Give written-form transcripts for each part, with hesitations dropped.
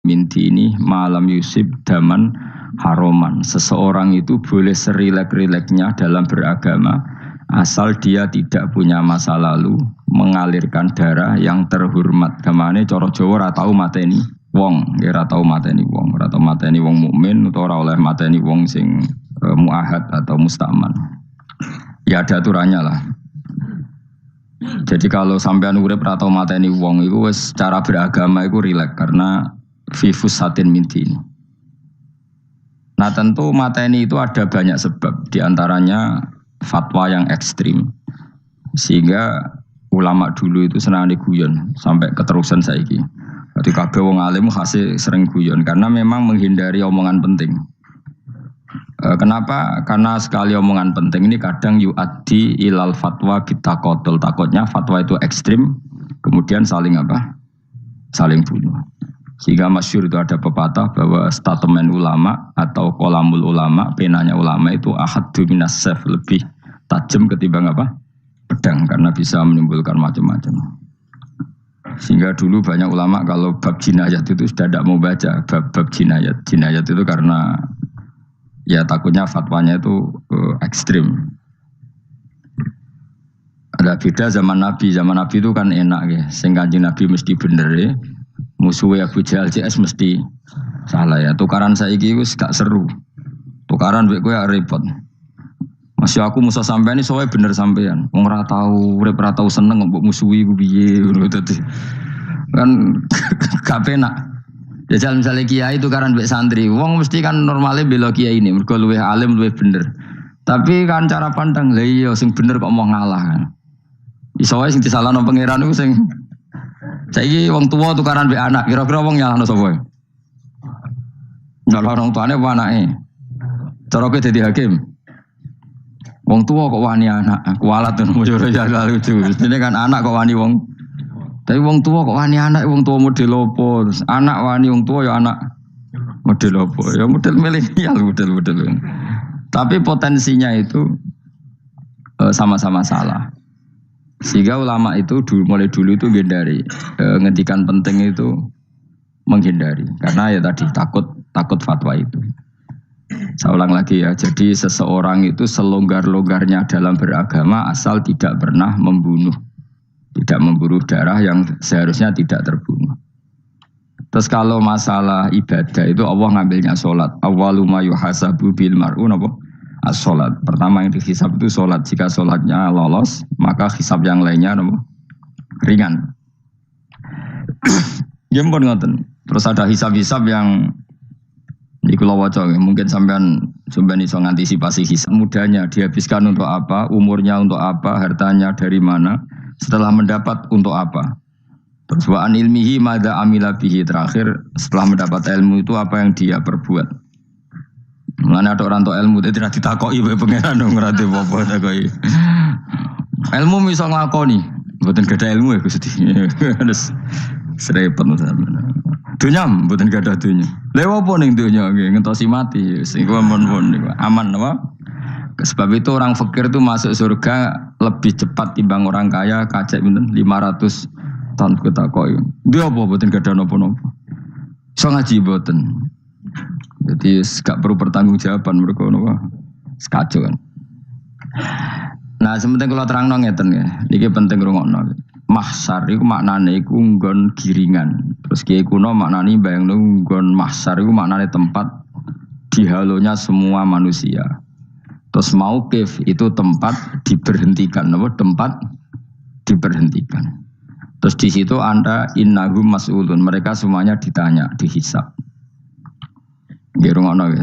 min dini malam yusib daman haroman. Seseorang itu boleh serilek-rileknya dalam beragama asal dia tidak punya masa lalu mengalirkan darah yang terhormat. Gamane cara Jawa ora tau mateni wong, ora tau mateni wong, ora tau mateni wong mukmin utawa ora oleh mateni wong sing muahad atau mustaman. Ya ada aturannya lah. Jadi kalau sampean urip ora tau mateni wong iku wis cara beragama iku rileks karena fifus satin minti. Nah tentu mateni itu ada banyak sebab, diantaranya fatwa yang ekstrim. Sehingga ulama dulu itu senang guyon sampai keterusan saiki. Jadi kabeh wong alim khase sering guyon karena memang menghindari omongan penting. Kenapa? Karena sekali omongan penting ini kadang yu'addi ilal fatwa kita kotul. Takutnya fatwa itu ekstrim, kemudian saling apa? Saling bunuh. Sehingga masyhur itu ada pepatah bahwa statement ulama atau kolamul ulama, penanya ulama itu ahaddu minas sayf, lebih tajam ketimbang apa? Pedang, karena bisa menimbulkan macam-macam. Sehingga dulu banyak ulama kalau bab jinayat itu sudah tidak mau baca bab jinayat. Jinayat itu karena ya takutnya fatwanya itu ekstrim. Ada beda zaman Nabi itu kan enak ya. Sehingga Nabi mesti bener ya. Musuhnya Abu Jahal CS mesti salah ya. Tukaran saiki wis gak seru. Tukaran mbek kowe repot. Masih aku musuh sampean ini soalnya bener sampean. Wong ora tau urip ora tau seneng mbok musuhi ku piye ngono dadi. Kan gak penak. Jajal misalnya kiai itu karena mbek santri, wong mesti kan normalnya bela kiai ini, mergo luwih alim luwih bener. Tapi kan cara pandang, lah iya sing bener kok mau ngalah kan. Iso wae sing disalahno pangeran iku sing saiki wong tuwa tukaran mbek anak, kira-kira wong nyalahno sapa? Nyalahno wong tuane apa anake? Cara kowe dadi hakim. Wong tuwa kok wani anak, kualat ngono yo jagal lucu. Mestine kan anak kok wani wong. Tapi wong tua kok wani anak, wong tua model opo? Anak wani wong tua ya anak model opo? Ya model milenial, model. Tapi potensinya itu sama-sama salah. Sehingga ulama itu mulai dulu itu menghindari, ngendikan penting itu menghindari. Karena ya tadi takut fatwa itu. Saya ulang lagi ya, jadi seseorang itu selonggar-longgarnya dalam beragama asal tidak pernah membunuh. Tidak memburu darah yang seharusnya tidak terbunuh. Terus kalau masalah ibadah itu Allah ngambilnya sholat. Awwalu ma yuhasabu bil mar'u napa? As-sholat. Pertama yang dihisab itu sholat. Jika sholatnya lolos, maka hisab yang lainnya napa? Ringan. Ya pun ngoten. Terus ada hisab-hisab yang iku waca mungkin sampean iso ngantisipasi hisab. Mudahnya dihabiskan untuk apa? Umurnya untuk apa? Hartanya dari mana? Setelah mendapat untuk apa? Terus wa'an ilmihi madza amila bihi, terakhir setelah mendapat ilmu itu apa yang dia perbuat. Mulane ada orang tok ilmu tidak ditakoki wae pangeran dong ora apa takoki. Ilmu iso nglakoni, mboten gadah ilmu ya Gusti. Terus serepet sampeyan. Dunya mboten gadah dunya. Lha opo ning dunya nggih ngentosi mati sing aman apa? Sebab itu orang fakir itu masuk surga lebih cepat timbang orang kaya kacek pinten 500 tahun kita koi. Dia apa mboten gadah napa-napa. Iso ngaji mboten. Jadi gak perlu pertanggungjawaban mergo napa. Sekacau kan. Nah, sementing kula terangno ngeten ya. Iki penting rungokno. Mahsyar iku maknane iku nggon giringan. Terus kiye kuno maknane bayangno nggon mahsyar iku maknane tempat dihalonya semua manusia. Terus mauqif itu tempat diberhentikan, apa? Tempat diberhentikan. Terus di situ Anda innahum mas'ulun, mereka semuanya ditanya, dihisab.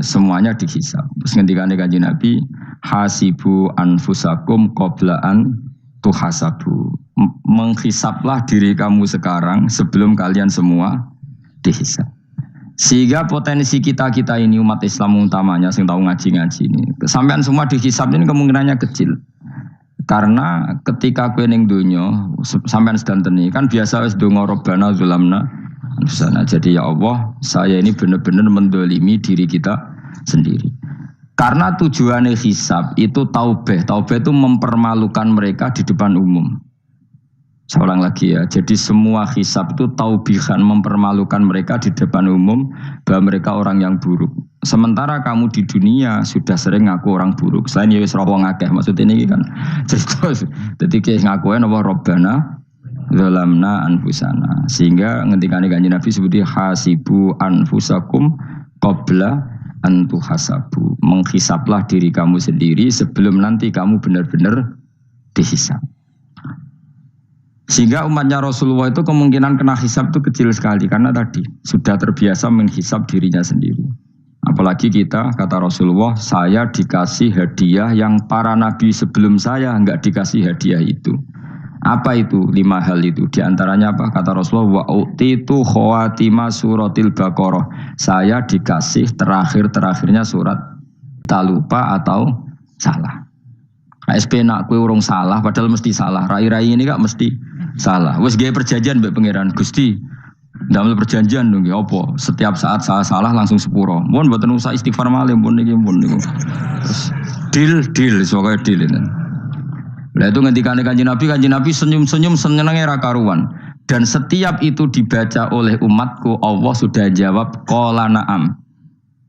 Semuanya dihisab. Terus ngendikane Kanjeng Nabi, hasibu anfusakum qabla an tuhasabu. Menghisablah diri kamu sekarang sebelum kalian semua dihisab. Sehingga potensi kita ini umat Islam utamanya yang tahu ngaji-ngaji ini, sampean semua dihisab ini kemungkinannya kecil. Karena ketika kowe ning donya sampean sedanten iki kan biasa wis donga robbana zulamna anfusana. Jadi ya Allah, saya ini benar-benar mendolimi diri kita sendiri. Karena tujuannya hisab itu taubah. Taubah itu mempermalukan mereka di depan umum. Seorang lagi ya, jadi semua hisab itu taubihan, mempermalukan mereka di depan umum bahwa mereka orang yang buruk. Sementara kamu di dunia sudah sering ngaku orang buruk. Selain ya wis wong akeh, maksud ini kan. Jadi kayak ngakuin apa Robbana zalamna anfusana. Sehingga ngendikane Kanjeng Nabi seperti hasibu anfusakum qabla antu hasabu. Menghisaplah diri kamu sendiri sebelum nanti kamu benar-benar dihisap. Sehingga umatnya Rasulullah itu kemungkinan kena hisab itu kecil sekali karena tadi sudah terbiasa menghisab dirinya sendiri. Apalagi kita, kata Rasulullah, saya dikasih hadiah yang para nabi sebelum saya enggak dikasih hadiah itu. Apa itu? 5 hal itu. Di antaranya apa? Kata Rasulullah, wa utitu khawatima suratil Baqarah. Saya dikasih terakhir-terakhirnya surat tak lupa atau salah. SP nak kue urung salah, padahal mesti salah. Rai-rai ini gak mesti salah. Wes gaya perjanjian mbek pangeran Gusti. Dalam perjanjian dong, ya apa? Setiap saat saya salah langsung sepuro. Mohon buatan usah istighfar malih, mohon niki. Terus deal, soalnya deal ini. Lah itu ngendikan Kanjeng Nabi senyum-senyum senengnya ra karuan. Dan setiap itu dibaca oleh umatku, Allah sudah jawab qala na'am.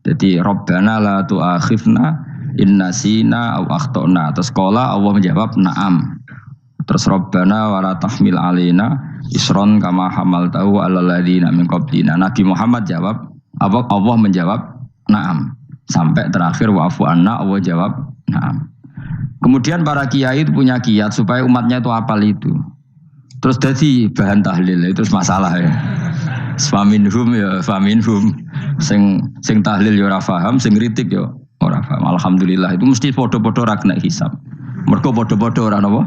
Jadi Rabbana la tu'akhifna inna sina au akhtona. Terus qala Allah menjawab na'am. Terus Rabbana wala tahmil alaina isron kama hamaltahu alal ladzina min qablina. Nabi Muhammad jawab, Allah menjawab na'am. Sampai terakhir wa'fu anna, Allah jawab na'am. Kemudian para kiai itu punya kiat supaya umatnya itu hafal itu. Terus jadi bahan tahlil itu masalah ya. Faminhum ya faminhum. Sing tahlil ya ora paham, sing kritik ya ora paham. Alhamdulillah itu mesti padha-padha ra kena hisab. Mergo padha-padha ora napa?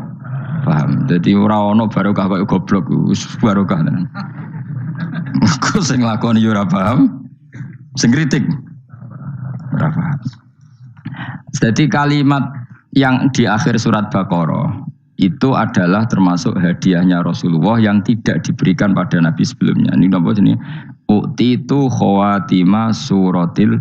Paham. Jadi ora ono barokah kaya goblok wis barokah tenan. Mergo sing lakoni ya ora paham, sing kritik ora paham. Jadi kalimat yang di akhir surat Baqarah itu adalah termasuk hadiahnya Rasulullah yang tidak diberikan pada Nabi sebelumnya. Ini apa jenis? Utitu khawatima suratil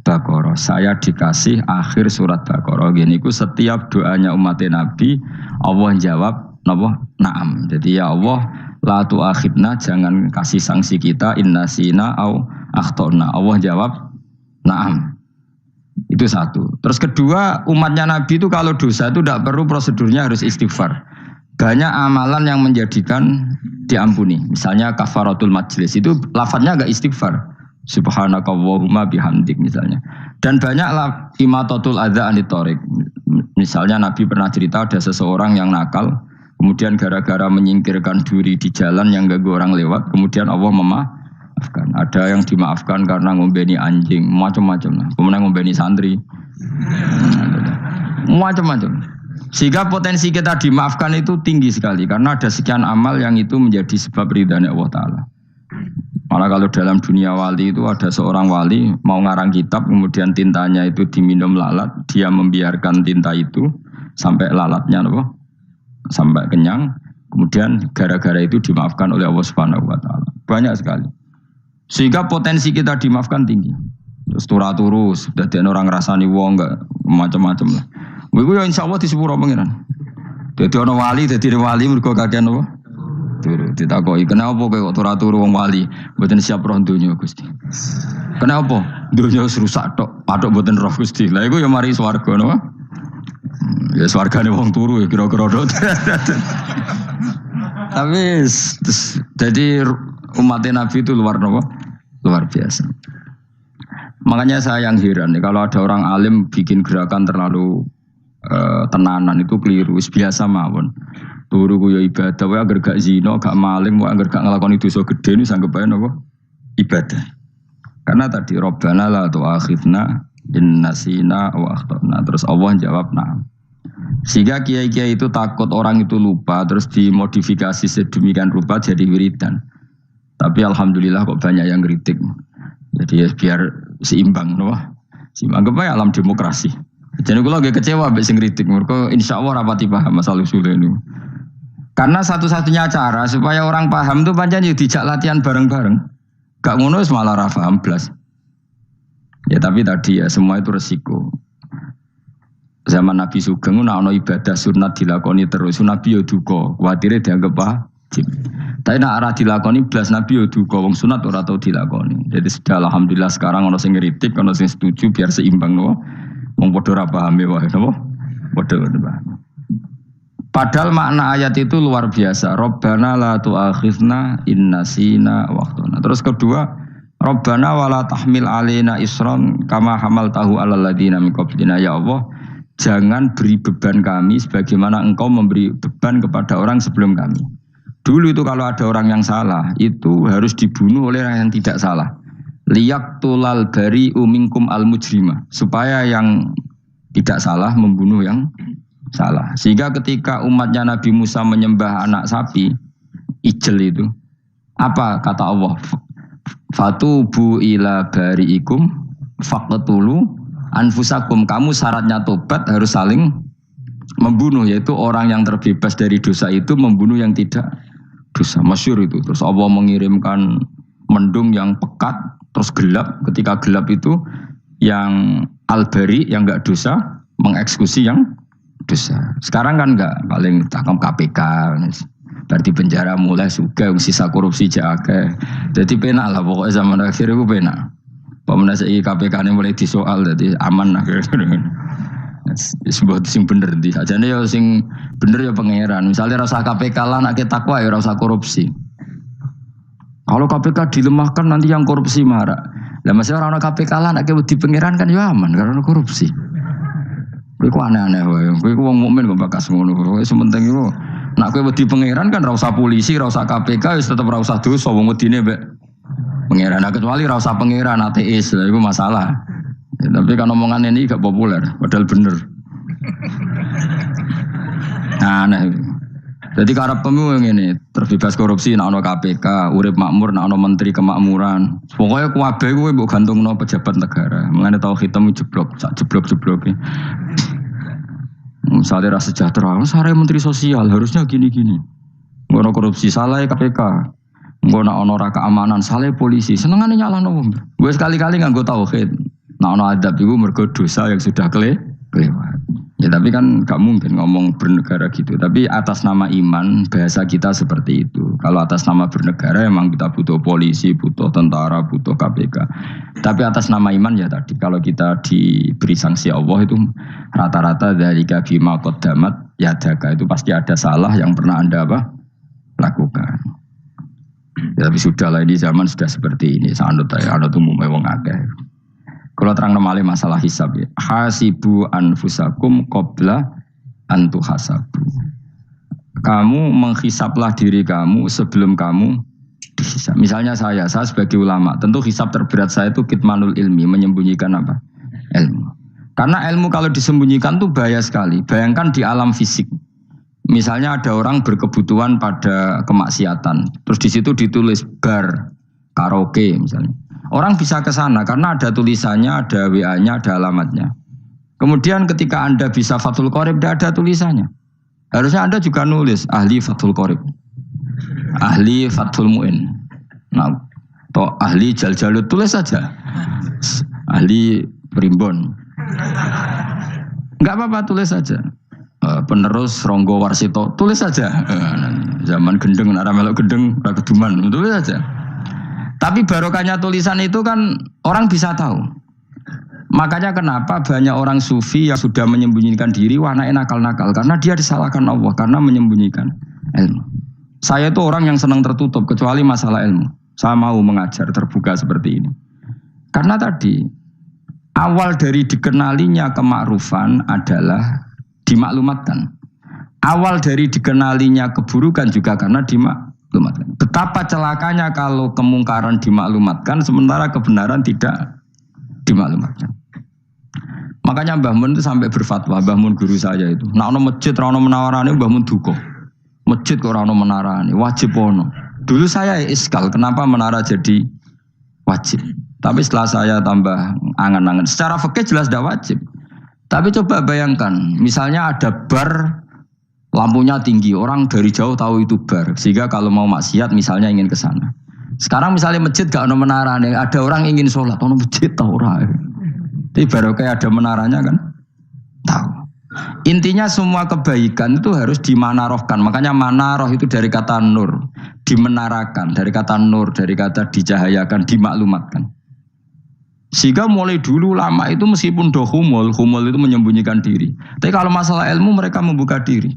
Baqarah. Saya dikasih akhir surat Baqarah. Gini ku setiap doanya umat Nabi Allah jawab napa? Na'am. Jadi ya Allah la tu'akhidna, jangan kasih sanksi kita inna sina au akhtona. Allah jawab na'am. Itu satu. Terus kedua, umatnya Nabi itu kalau dosa itu tidak perlu prosedurnya harus istighfar. Banyak amalan yang menjadikan diampuni. Misalnya kafaratul majlis itu lafadznya agak istighfar. Subhanakallahumma bihamdik misalnya. Dan banyaklah imatatul adza anit thoriq. Misalnya Nabi pernah cerita ada seseorang yang nakal, kemudian gara-gara menyingkirkan duri di jalan yang ganggu orang lewat, kemudian Allah memaafkan. Ada yang dimaafkan karena ngombeni anjing, macam-macam lah. Kemudian ngombeni santri, macam-macam. Sehingga potensi kita dimaafkan itu tinggi sekali karena ada sekian amal yang itu menjadi sebab ridhanya Allah Ta'ala. Malah kalau dalam dunia wali itu ada seorang wali mau ngarang kitab, kemudian tintanya itu diminum lalat, dia membiarkan tinta itu sampai lalatnya sampai kenyang, kemudian gara-gara itu dimaafkan oleh Allah Subhanahu Wa Ta'ala. Banyak sekali. Sehingga potensi kita dimaafkan tinggi. Terus turus, dadi orang ngrasani wong enggak macam-macam lah. Iku ya insyaallah disepuro pangeran. Dadi ana wali, dadi wali mergo kakean apa? Turu. Ditakoki, "Kenapa kowe kok turu wong wali? Mboten siap roh donya, Gusti." "Kenapa? Donya wis rusak tok, patok mboten roh Gusti." Lah iku ya mari swarga napa? Ya swargane wong turu ya kira-kira tok. Tapi jadi umat Nabi itu luar biasa. Makanya saya yang heran kalau ada orang alim bikin gerakan terlalu tenanan itu keliru. Biasa mawon. Turu ku ya ibadah, wae agar gak zina, gak maling, wae agar gak nglakoni dosa gedhe ini sanggep ae napa? Ibadah. Karena tadi Rabbana la tu'akhidna in nasina wa akhtana. Terus Allah jawab na'am. Sehingga kiai-kiai itu takut orang itu lupa terus dimodifikasi sedemikian rupa jadi wiridan. Tapi alhamdulillah kok banyak yang kritik. Jadi ya biar seimbang, no? Seimbang apa alam demokrasi. Jadi kalau lagi kecewa ambek sing kritik, mergo insyaallah rapati paham masalah usul ini. Karena satu-satunya cara supaya orang paham itu pancen yo dijak latihan bareng-bareng. Gak ngono wis malah ra paham blas. Ya tapi tadi ya semua itu resiko. Zaman Nabi Sugeng ana ibadah sunat dilakoni terus, Nabi yo duka, kuwatire dianggap wajib. Tapi nak arah dilakoni belas Nabi yo duka wong sunat ora tau dilakoni. Jadi sudah alhamdulillah sekarang ono sing ngritik, ono sing setuju biar seimbang no. Wong padha ora pahame wae napa? Padha paham. Padahal makna ayat itu luar biasa. Rabbana la tu'akhizna in nasina wa akhtana. Terus kedua, Rabbana wala tahmil alaina isron kama hamaltahu alal ladina min qablina. Ya Allah, jangan beri beban kami sebagaimana Engkau memberi beban kepada orang sebelum kami. Dulu itu kalau ada orang yang salah, itu harus dibunuh oleh orang yang tidak salah. Liyaqtulal bari'u minkum al-mujrima. Supaya yang tidak salah membunuh yang salah. Sehingga ketika umatnya Nabi Musa menyembah anak sapi, ijel itu, apa kata Allah? Fatubu ila bari'ikum faqtulu anfusakum. Kamu syaratnya tobat harus saling membunuh, yaitu orang yang terbebas dari dosa itu membunuh yang tidak dosa. Masyhur itu. Terus Allah mengirimkan mendung yang pekat, terus gelap. Ketika gelap itu yang al-bari yang enggak dosa mengeksekusi yang dosa. Sekarang kan enggak, paling tangkap KPK. Berarti penjara mulai suka sisa korupsi jake. Jadi penak lah pokoknya zaman akhir itu penak. Pemenang KPK ini mulai disoal jadi aman lah. Sebuah sing bener di aja nih ya sing bener ya pangeran. Misalnya rasa KPK lah nak takwa ya rasa korupsi. Kalau KPK dilemahkan nanti yang korupsi marah. Lah masalah orang KPK lah nak di pangeran kan ya aman karena korupsi. Kowe aneh-aneh wae. Kowe wong mukmin kok bakas ngono. Kowe sementing iku nak kowe wedi pangeran kan ra usah polisi, ra usah KPK wis tetep ra usah dosa wong wedine mbek pangeran. Nah, kecuali ra usah pangeran ateis, lha iku masalah. Ya, tapi kan omongan ini gak populer, padahal bener. Nah, jadi karena pemimpin ini terbebas korupsi, nak ono KPK, urip makmur, nak ono menteri kemakmuran. Pokoknya kuabe gue bukan gantung no pejabat negara. Mengenai tahu hitam jeblok jeblok. Misalnya rasa sejahtera, saya menteri sosial harusnya gini. Ngono korupsi salah KPK. Ngono ono raka keamanan salah polisi. Senengane nyalahno wong. Gue sekali-kali nganggo tauhid. Nah, ono adab itu mergo dosa yang sudah kelewat. Ya tapi kan gak mungkin ngomong bernegara gitu. Tapi atas nama iman bahasa kita seperti itu. Kalau atas nama bernegara emang kita butuh polisi, butuh tentara, butuh KPK. Tapi atas nama iman ya tadi kalau kita diberi sanksi Allah itu rata-rata dari bima qaddamat yadaka itu pasti ada salah yang pernah Anda lakukan. Ya, tapi sudahlah ini zaman sudah seperti ini. Anut umumnya wong akeh. Kalau terang malih masalah hisab ya. Hasibu anfusakum qabla an tuhasabu. Kamu menghisablah diri kamu sebelum kamu dihisab. Misalnya saya sebagai ulama, tentu hisab terberat saya itu kitmanul ilmi, menyembunyikan apa? Ilmu. Karena ilmu kalau disembunyikan tuh bahaya sekali. Bayangkan di alam fisik. Misalnya ada orang berkebutuhan pada kemaksiatan, terus di situ ditulis bar, karaoke misalnya. Orang bisa ke sana karena ada tulisannya, ada WA-nya, ada alamatnya. Kemudian ketika Anda bisa Fathul Qorib, tidak ada tulisannya. Harusnya Anda juga nulis ahli Fathul Qorib, ahli Fathul Mu'in, nah, atau ahli Jaljalut, tulis saja. Ahli Primbon. Enggak apa-apa, tulis saja. Penerus Ronggo Warsito, tulis saja. Zaman gendeng, arah melok gendeng, rakeduman, tulis saja. Tapi barokahnya tulisan itu kan orang bisa tahu. Makanya kenapa banyak orang sufi yang sudah menyembunyikan diri, wananya nakal-nakal. Karena dia disalahkan Allah, karena menyembunyikan ilmu. Saya itu orang yang senang tertutup, kecuali masalah ilmu. Saya mau mengajar terbuka seperti ini. Karena tadi, awal dari dikenalinya kemakrufan adalah dimaklumatkan. Awal dari dikenalinya keburukan juga karena dimaklumatkan. Betapa celakanya kalau kemungkaran dimaklumatkan sementara kebenaran tidak dimaklumatkan. Makanya Mbah Mun itu sampai berfatwa, Mbah Mun guru saya itu. Nah, ono masjid ra ono menarane Mbah Mun duka. Masjid kok ora ono menarane, wajib ono. Dulu saya iskal kenapa menara jadi wajib. Tapi setelah saya tambah angan-angan, secara fikih jelas tidak wajib. Tapi coba bayangkan, misalnya ada bar lampunya tinggi, orang dari jauh tahu itu bar. Sehingga kalau mau maksiat misalnya ingin ke sana. Sekarang misalnya masjid gak ada menara, ada orang ingin sholat, ada masjid tahu orang. Tapi baru kayak ada menaranya kan, tahu. Intinya semua kebaikan itu harus dimanarohkan. Makanya manaroh itu dari kata nur, dimenarakan, dari kata nur, dari kata dicahayakan, dimaklumatkan. Sehingga mulai dulu lama itu meskipun humul itu menyembunyikan diri. Tapi kalau masalah ilmu mereka membuka diri.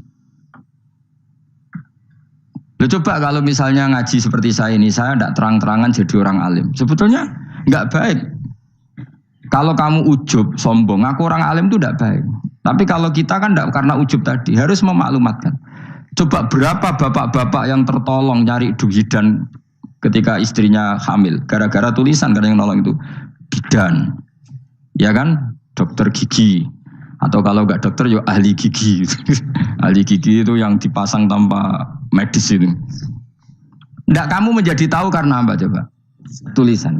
Loh, coba kalau misalnya ngaji seperti saya ini, saya tidak terang-terangan jadi orang alim. Sebetulnya nggak baik. Kalau kamu ujub, sombong, aku orang alim itu tidak baik. Tapi kalau kita kan tidak karena ujub tadi, harus memaklumatkan. Coba berapa bapak-bapak yang tertolong nyari bidan ketika istrinya hamil. Gara-gara tulisan karena yang nolong itu. Bidan, ya kan, dokter gigi, atau kalau enggak dokter ya ahli gigi. Ahli gigi itu yang dipasang tanpa medis itu. Enggak, kamu menjadi tahu karena apa coba? Tulisan.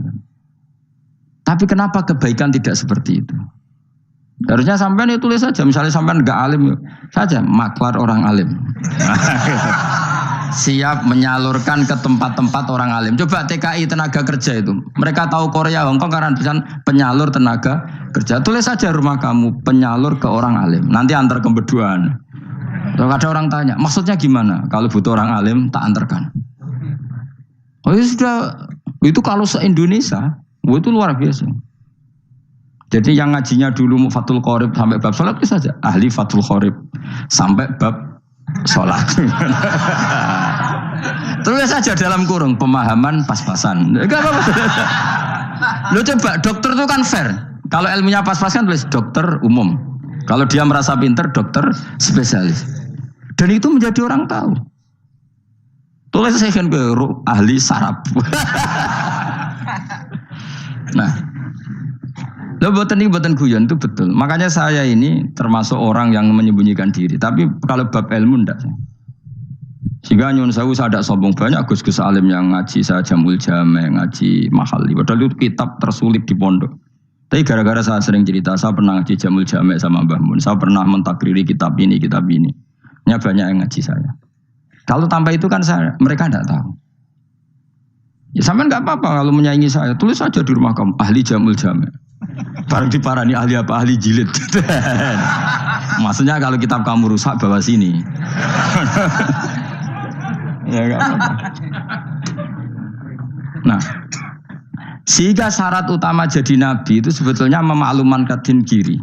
Tapi kenapa kebaikan tidak seperti itu? Harusnya sampean itu tulis saja, misalnya sampean enggak alim saja, maklar orang alim. Siap menyalurkan ke tempat-tempat orang alim. Coba TKI tenaga kerja itu. Mereka tahu Korea, Hongkong karena tulisan penyalur tenaga kerja. Tulis saja rumah kamu penyalur ke orang alim. Nanti antar ke berduaan. Kalau ada orang tanya, maksudnya gimana? Kalau butuh orang alim tak antarkan. Oh ya sudah. Itu kalau se-Indonesia, itu luar biasa. Jadi yang ngajinya dulu Fathul Qorib sampai bab sholat itu saja. Ahli Fathul Qorib sampai bab sholat. Tulis saja dalam kurung pemahaman pas-pasan. Enggak apa-apa. Lo coba dokter itu kan fair. Kalau ilmunya pas-pasan tulis dokter umum. Kalau dia merasa pinter dokter spesialis. Dan itu menjadi orang tahu. Tulis saya kan ke ahli saraf. Nah, lo buatan guyon itu betul. Makanya saya ini termasuk orang yang menyembunyikan diri. Tapi kalau bab ilmu enggak. Sehingga nyun saya ada sombong banyak gus-gus alim yang ngaji saya Jamul Jame, ngaji Mahali. Padahal itu kitab tersulit di pondok. Tapi gara-gara saya sering cerita, saya pernah ngaji Jamul Jame sama Mbah Mun. Saya pernah mentakriri kitab ini, kitab ini. Ini banyak yang ngaji saya. Kalau tanpa itu kan mereka tidak tahu. Ya sampean nggak apa-apa kalau menyaingi saya. Tulis saja di rumah kamu ahli Jamul Jame. Barang diparani ahli apa? Ahli jilid. Maksudnya kalau kitab kamu rusak bawa sini. Ya enggak apa-apa. Nah, sehingga syarat utama jadi nabi itu sebetulnya memaklumatkan diri.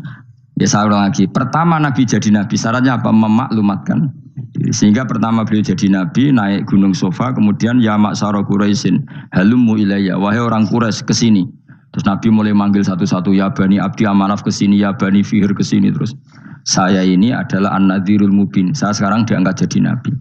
Ya saya ulang lagi. Pertama nabi jadi nabi syaratnya apa? Memaklumatkan diri. Sehingga pertama beliau jadi nabi naik gunung Sofa, kemudian ya maksara Quraisyin halummu ilayya, wahai orang Quraisy kesini. Terus Nabi mulai manggil satu-satu, ya Bani Abdi Amanaf kesini, ya Bani Fihir kesini. Terus saya ini adalah An-Nadhirul Mubin. Saya sekarang diangkat jadi Nabi.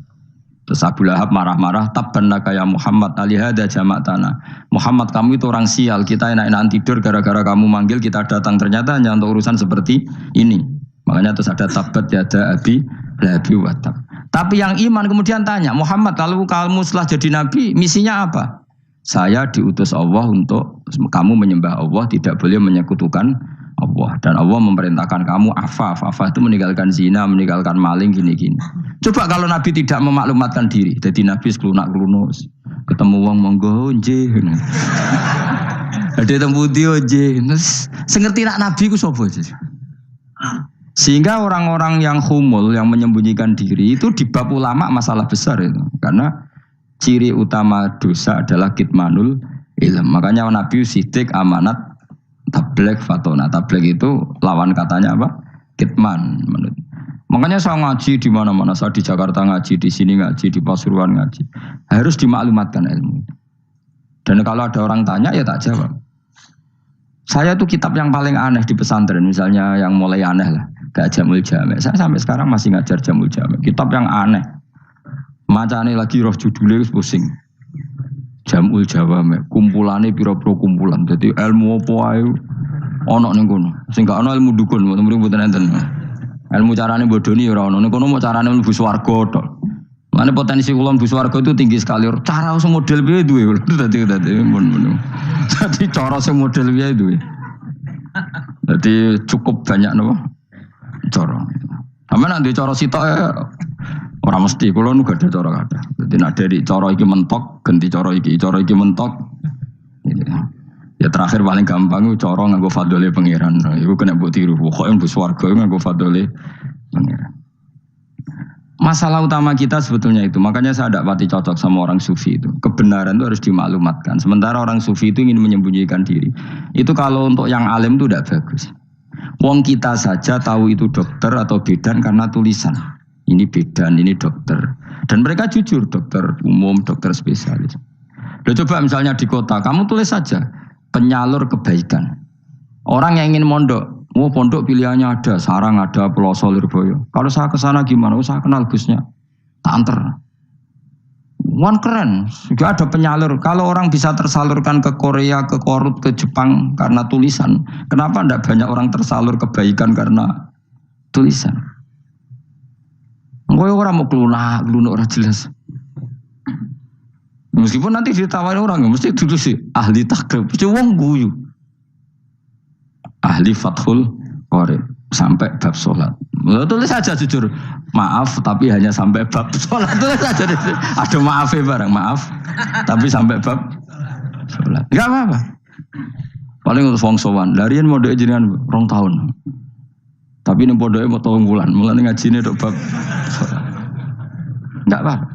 Terus Abu Lahab marah-marah, tabbannaka ya Muhammad alihada jama'tana. Muhammad kamu itu orang sial, kita enak-enakan tidur gara-gara kamu manggil kita datang. Ternyata hanya untuk urusan seperti ini. Makanya terus ada tabbat yada abi labi watab. Tapi yang iman kemudian tanya, Muhammad kalau kamu setelah jadi Nabi, misinya apa? Saya diutus Allah untuk kamu menyembah Allah, tidak boleh menyekutukan Allah. Dan Allah memerintahkan kamu afaf. Afaf itu meninggalkan zina, meninggalkan maling, gini-gini. Coba kalau Nabi tidak memaklumatkan diri. Jadi Nabi sekelunak-kelunus. Ketemu wong monggo nggih. Ada temu dia nggih. Sengerti nak Nabi ku sapa sih? Sehingga orang-orang yang humul, yang menyembunyikan diri itu di bab ulama masalah besar itu. Karena ciri utama dosa adalah kitmanul ilm. Makanya Nabi sidik amanat tabligh fatona. Tabligh itu lawan katanya apa? Kitman. Makanya saya ngaji di mana-mana. Saya di Jakarta ngaji, di sini ngaji, di Pasuruan ngaji. Harus dimaklumatkan ilmu. Dan kalau ada orang tanya ya tak jawab. Saya tuh kitab yang paling aneh di pesantren, misalnya yang mulai aneh lah, gak Jamul Jame. Saya sampai sekarang masih ngajar Jamul Jame. Kitab yang aneh. Macane lagi roh judulnya pusing. Jamul Jawame, kumpulane pira-pira kumpulan. Dadi ilmu apa ae ana ning kono. Sing gak ana ilmu dukun, mboten enten. Ilmu carane bodoni ora ana. Ning kono mau carane mlebu swarga tok. Mane potensi kula mlebu swarga itu tinggi sekali. Cara sing model piye duwe. Dadi mun. Dadi cara sing model piye duwe. Dadi cukup banyak napa? Cara. Sampeyan nek cara sitok orang mesti, kalau nu gak ada cara kata. Jadi nak dari cara iki mentok, ganti cara iki mentok. Ya terakhir paling gampang itu cara nganggo fadole pangeran. Iku kena mbok tiru. Pokoke mbok swarga nganggo fadole pangeran. Masalah utama kita sebetulnya itu, makanya saya tidak pati cocok sama orang sufi itu. Kebenaran itu harus dimaklumatkan. Sementara orang sufi itu ingin menyembunyikan diri. Itu kalau untuk yang alim itu tidak bagus. Wong kita saja tahu itu dokter atau bidan karena tulisan. Ini bidan, ini dokter. Dan mereka jujur, dokter umum, dokter spesialis. Loh, coba misalnya di kota, kamu tulis saja penyalur kebaikan. Orang yang ingin mondok, pondok pilihannya ada, Sarang ada, Pelosok, Lirboyo. Kalau saya ke sana gimana? Saya kenal busnya, tak anter. Wan keren, juga ada penyalur. Kalau orang bisa tersalurkan ke Korea, ke Korut, ke Jepang karena tulisan, kenapa tidak banyak orang tersalur kebaikan karena tulisan? Gue orang mau kelunak orang jelas. Meskipun nanti ditawari orang, mesti dulu sih ahli takrib, mesti wong guyu. Ahli Fathul Qorib sampai bab sholat. Tulis saja jujur, maaf tapi hanya sampai bab sholat. Tulis saja, ada maafnya bareng, maaf tapi sampai bab sholat. Gak apa-apa. Paling untuk wong sowan. Larian mau doa jenengan 2 tahun. Tapi ini bodohnya mau 3 bulan. Mulai ngajinya dok bab sholat. Gak apa-apa.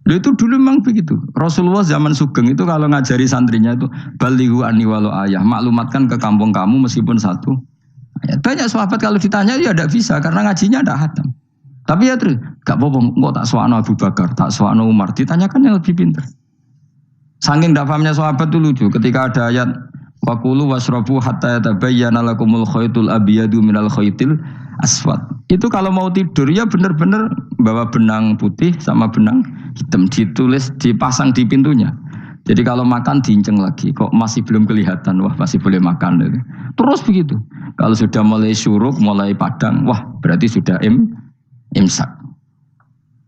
Itu dulu memang begitu. Rasulullah zaman Sugeng itu kalau ngajari santrinya itu balighu anni walau ayah, maklumatkan ke kampung kamu meskipun 1 ayat. Banyak sahabat kalau ditanya ya tidak bisa karena ngajinya tidak hatam. Tapi ya terus gak apa-apa, kok tak suano Abu Bakar, tak suano Umar, ditanyakan yang lebih pintar. Saking tidak pahamnya sahabat itu lucu ketika ada ayat waqulu wasrabu hatta yatabayyana lakumul khaytul abyadu minal khaytil aswad. Itu kalau mau tidur ya benar-benar bawa benang putih sama benang hitam, ditulis dipasang di pintunya. Jadi kalau makan diinceng lagi, kok masih belum kelihatan, wah masih boleh makan. Terus begitu. Kalau sudah mulai syuruk, mulai padang, wah berarti sudah imsak.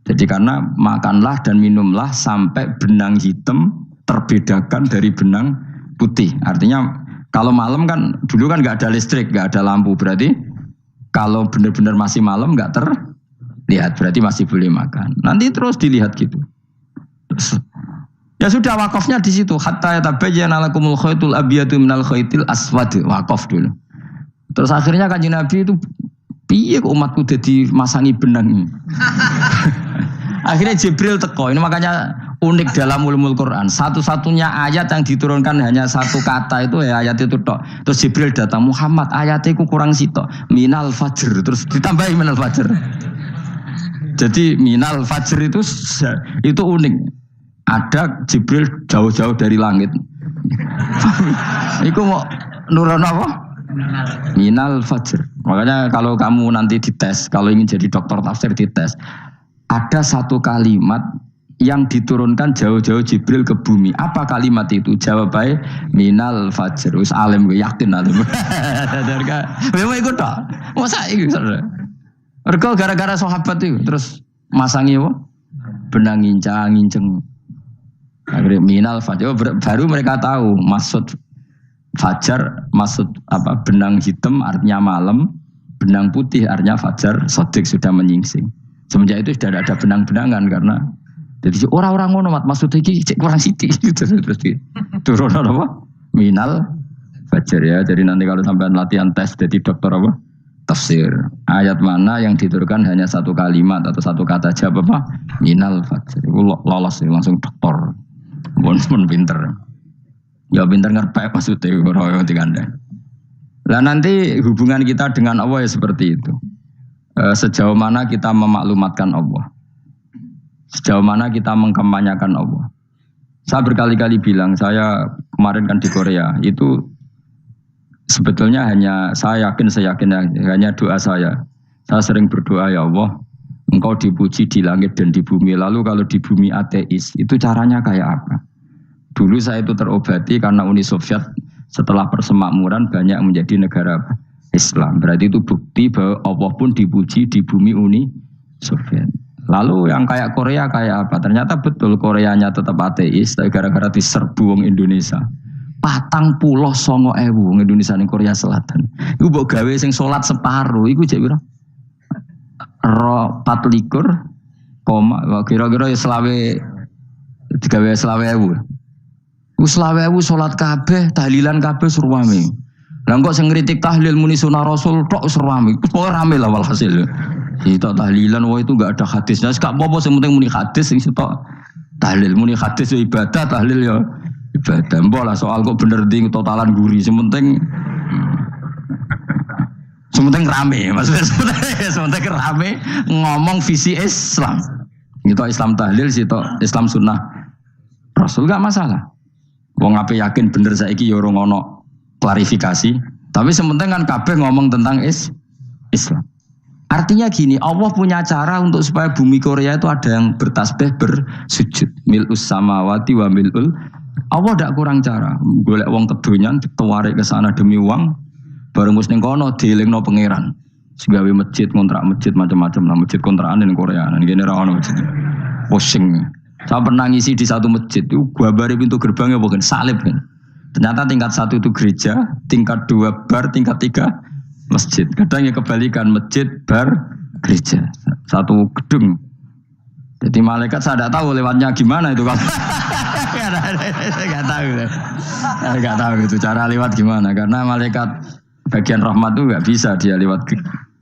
Jadi karena makanlah dan minumlah sampai benang hitam terbedakan dari benang putih. Artinya kalau malam kan dulu kan nggak ada listrik, nggak ada lampu, berarti kalau benar-benar masih malam nggak terlihat, berarti masih boleh makan. Nanti terus dilihat gitu. Terus, ya sudah wakafnya di situ. Hatta yatabayyana lakumul khaytul abyadu minal khaytil aswad, wakaf dulu. Terus akhirnya Kanjeng Nabi itu piye kok umatku jadi masangi benang. Akhirnya Jibril teko. Ini makanya unik dalam ulumul Quran. Satu-satunya ayat yang diturunkan hanya 1 kata itu ya ayat itu tok. Terus Jibril datang, Muhammad ayatnya itu kurang sitok. Minal fajr. Terus ditambahi minal fajr. Jadi minal fajr itu unik. Ada Jibril jauh-jauh dari langit. Iku mau nurun apa? Minal fajr. Makanya kalau kamu nanti dites, kalau ingin jadi dokter tafsir dites, ada 1 kalimat yang diturunkan jauh-jauh Jibril ke bumi. Apa kalimat itu? Jawabannya minal fajr. Wis alim gue yakin alim. Memang ikut tak? Masa itu saudara? Mereka gara-gara sahabat itu terus masangi apa? Benang nginceng. Akhirnya minal fajr. Baru mereka tahu maksud fajar, maksud apa? Benang hitam artinya malam, benang putih artinya fajar. Sodik sudah menyingsing. Semenjak itu sudah ada benang-benangan karena jadi orang-orang ngono mat maksudnya iki kurang sithik gitu terus turun apa? Minal fajr ya. Jadi nanti kalau sampai latihan tes jadi dokter apa? Tafsir. Ayat mana yang diturunkan hanya 1 kalimat atau 1 kata jawab apa? Minal fajr. Itu lolos langsung dokter. Bon pinter. Ya pinter ngerti maksudnya ora digandeng. Lah nanti hubungan kita dengan Allah ya seperti itu. Sejauh mana kita memaklumatkan Allah, sejauh mana kita mengkampanyakan Allah. Saya berkali-kali bilang, saya kemarin kan di Korea, itu sebetulnya saya yakin hanya doa saya. Saya sering berdoa, ya Allah, Engkau dipuji di langit dan di bumi. Lalu kalau di bumi ateis, itu caranya kayak apa? Dulu saya itu terobati karena Uni Soviet setelah persemakmuran banyak menjadi negara Islam. Berarti itu bukti bahwa Allah pun dipuji di bumi Uni Soviet. Lalu yang kayak Korea kayak apa? Ternyata betul Koreanya tetap ateis, tapi gara-gara diserbu wong Indonesia. 49.000 wong Indonesia ning Korea Selatan. Iku mbok gawe sing salat separuh, iku jek piro? 24, kira-kira ya selawe digawe 20.000. Ku 20.000 salat kabeh, tahlilan kabeh suruh wame. Lah kok sing ngritik tahlil muni sunah Rasul tok wis rame. Pokoke rame lah walhasil. Itu tahlilan wah itu enggak ada hadisnya. Gak apa-apa sing penting muni hadis sing sitok tahlil muni hadis ya ibadah, tahlil ya ibadah. Mbok lah soal kok bener ding totalan guri. Sing penting rame. Maksudnya sementing rame ngomong visi Islam. Itu Islam tahlil, sitok Islam sunnah Rasul gak masalah. Wong ape yakin bener saiki ya ora ono klarifikasi, tapi sementing kan kabeh ngomong tentang Islam. Artinya gini, Allah punya cara untuk supaya bumi Korea itu ada yang bertasbih bersujud. Mil'us samawati wa mil'ul. Allah tidak kurang cara. Golek wong kedonyan ditawarik ke sana demi uang, bareng wis ning kono dielingno pangeran. Segawe masjid, kontrak masjid macam-macam lah, masjid kontrakan ning Korea. Nang kene ra ono masjid. Pusing. Saya pernah ngisi di satu masjid itu, gua bari pintu gerbangnya bukan salib kan. Ternyata tingkat 1 itu gereja, tingkat 2 bar, tingkat 3 masjid. Kadang ya kebalikan, masjid, bar, gereja. Satu gedung. Jadi malaikat saya tidak tahu lewatnya gimana itu kalau nggak tahu itu cara lewat gimana, karena malaikat bagian rahmat itu nggak bisa dia lewat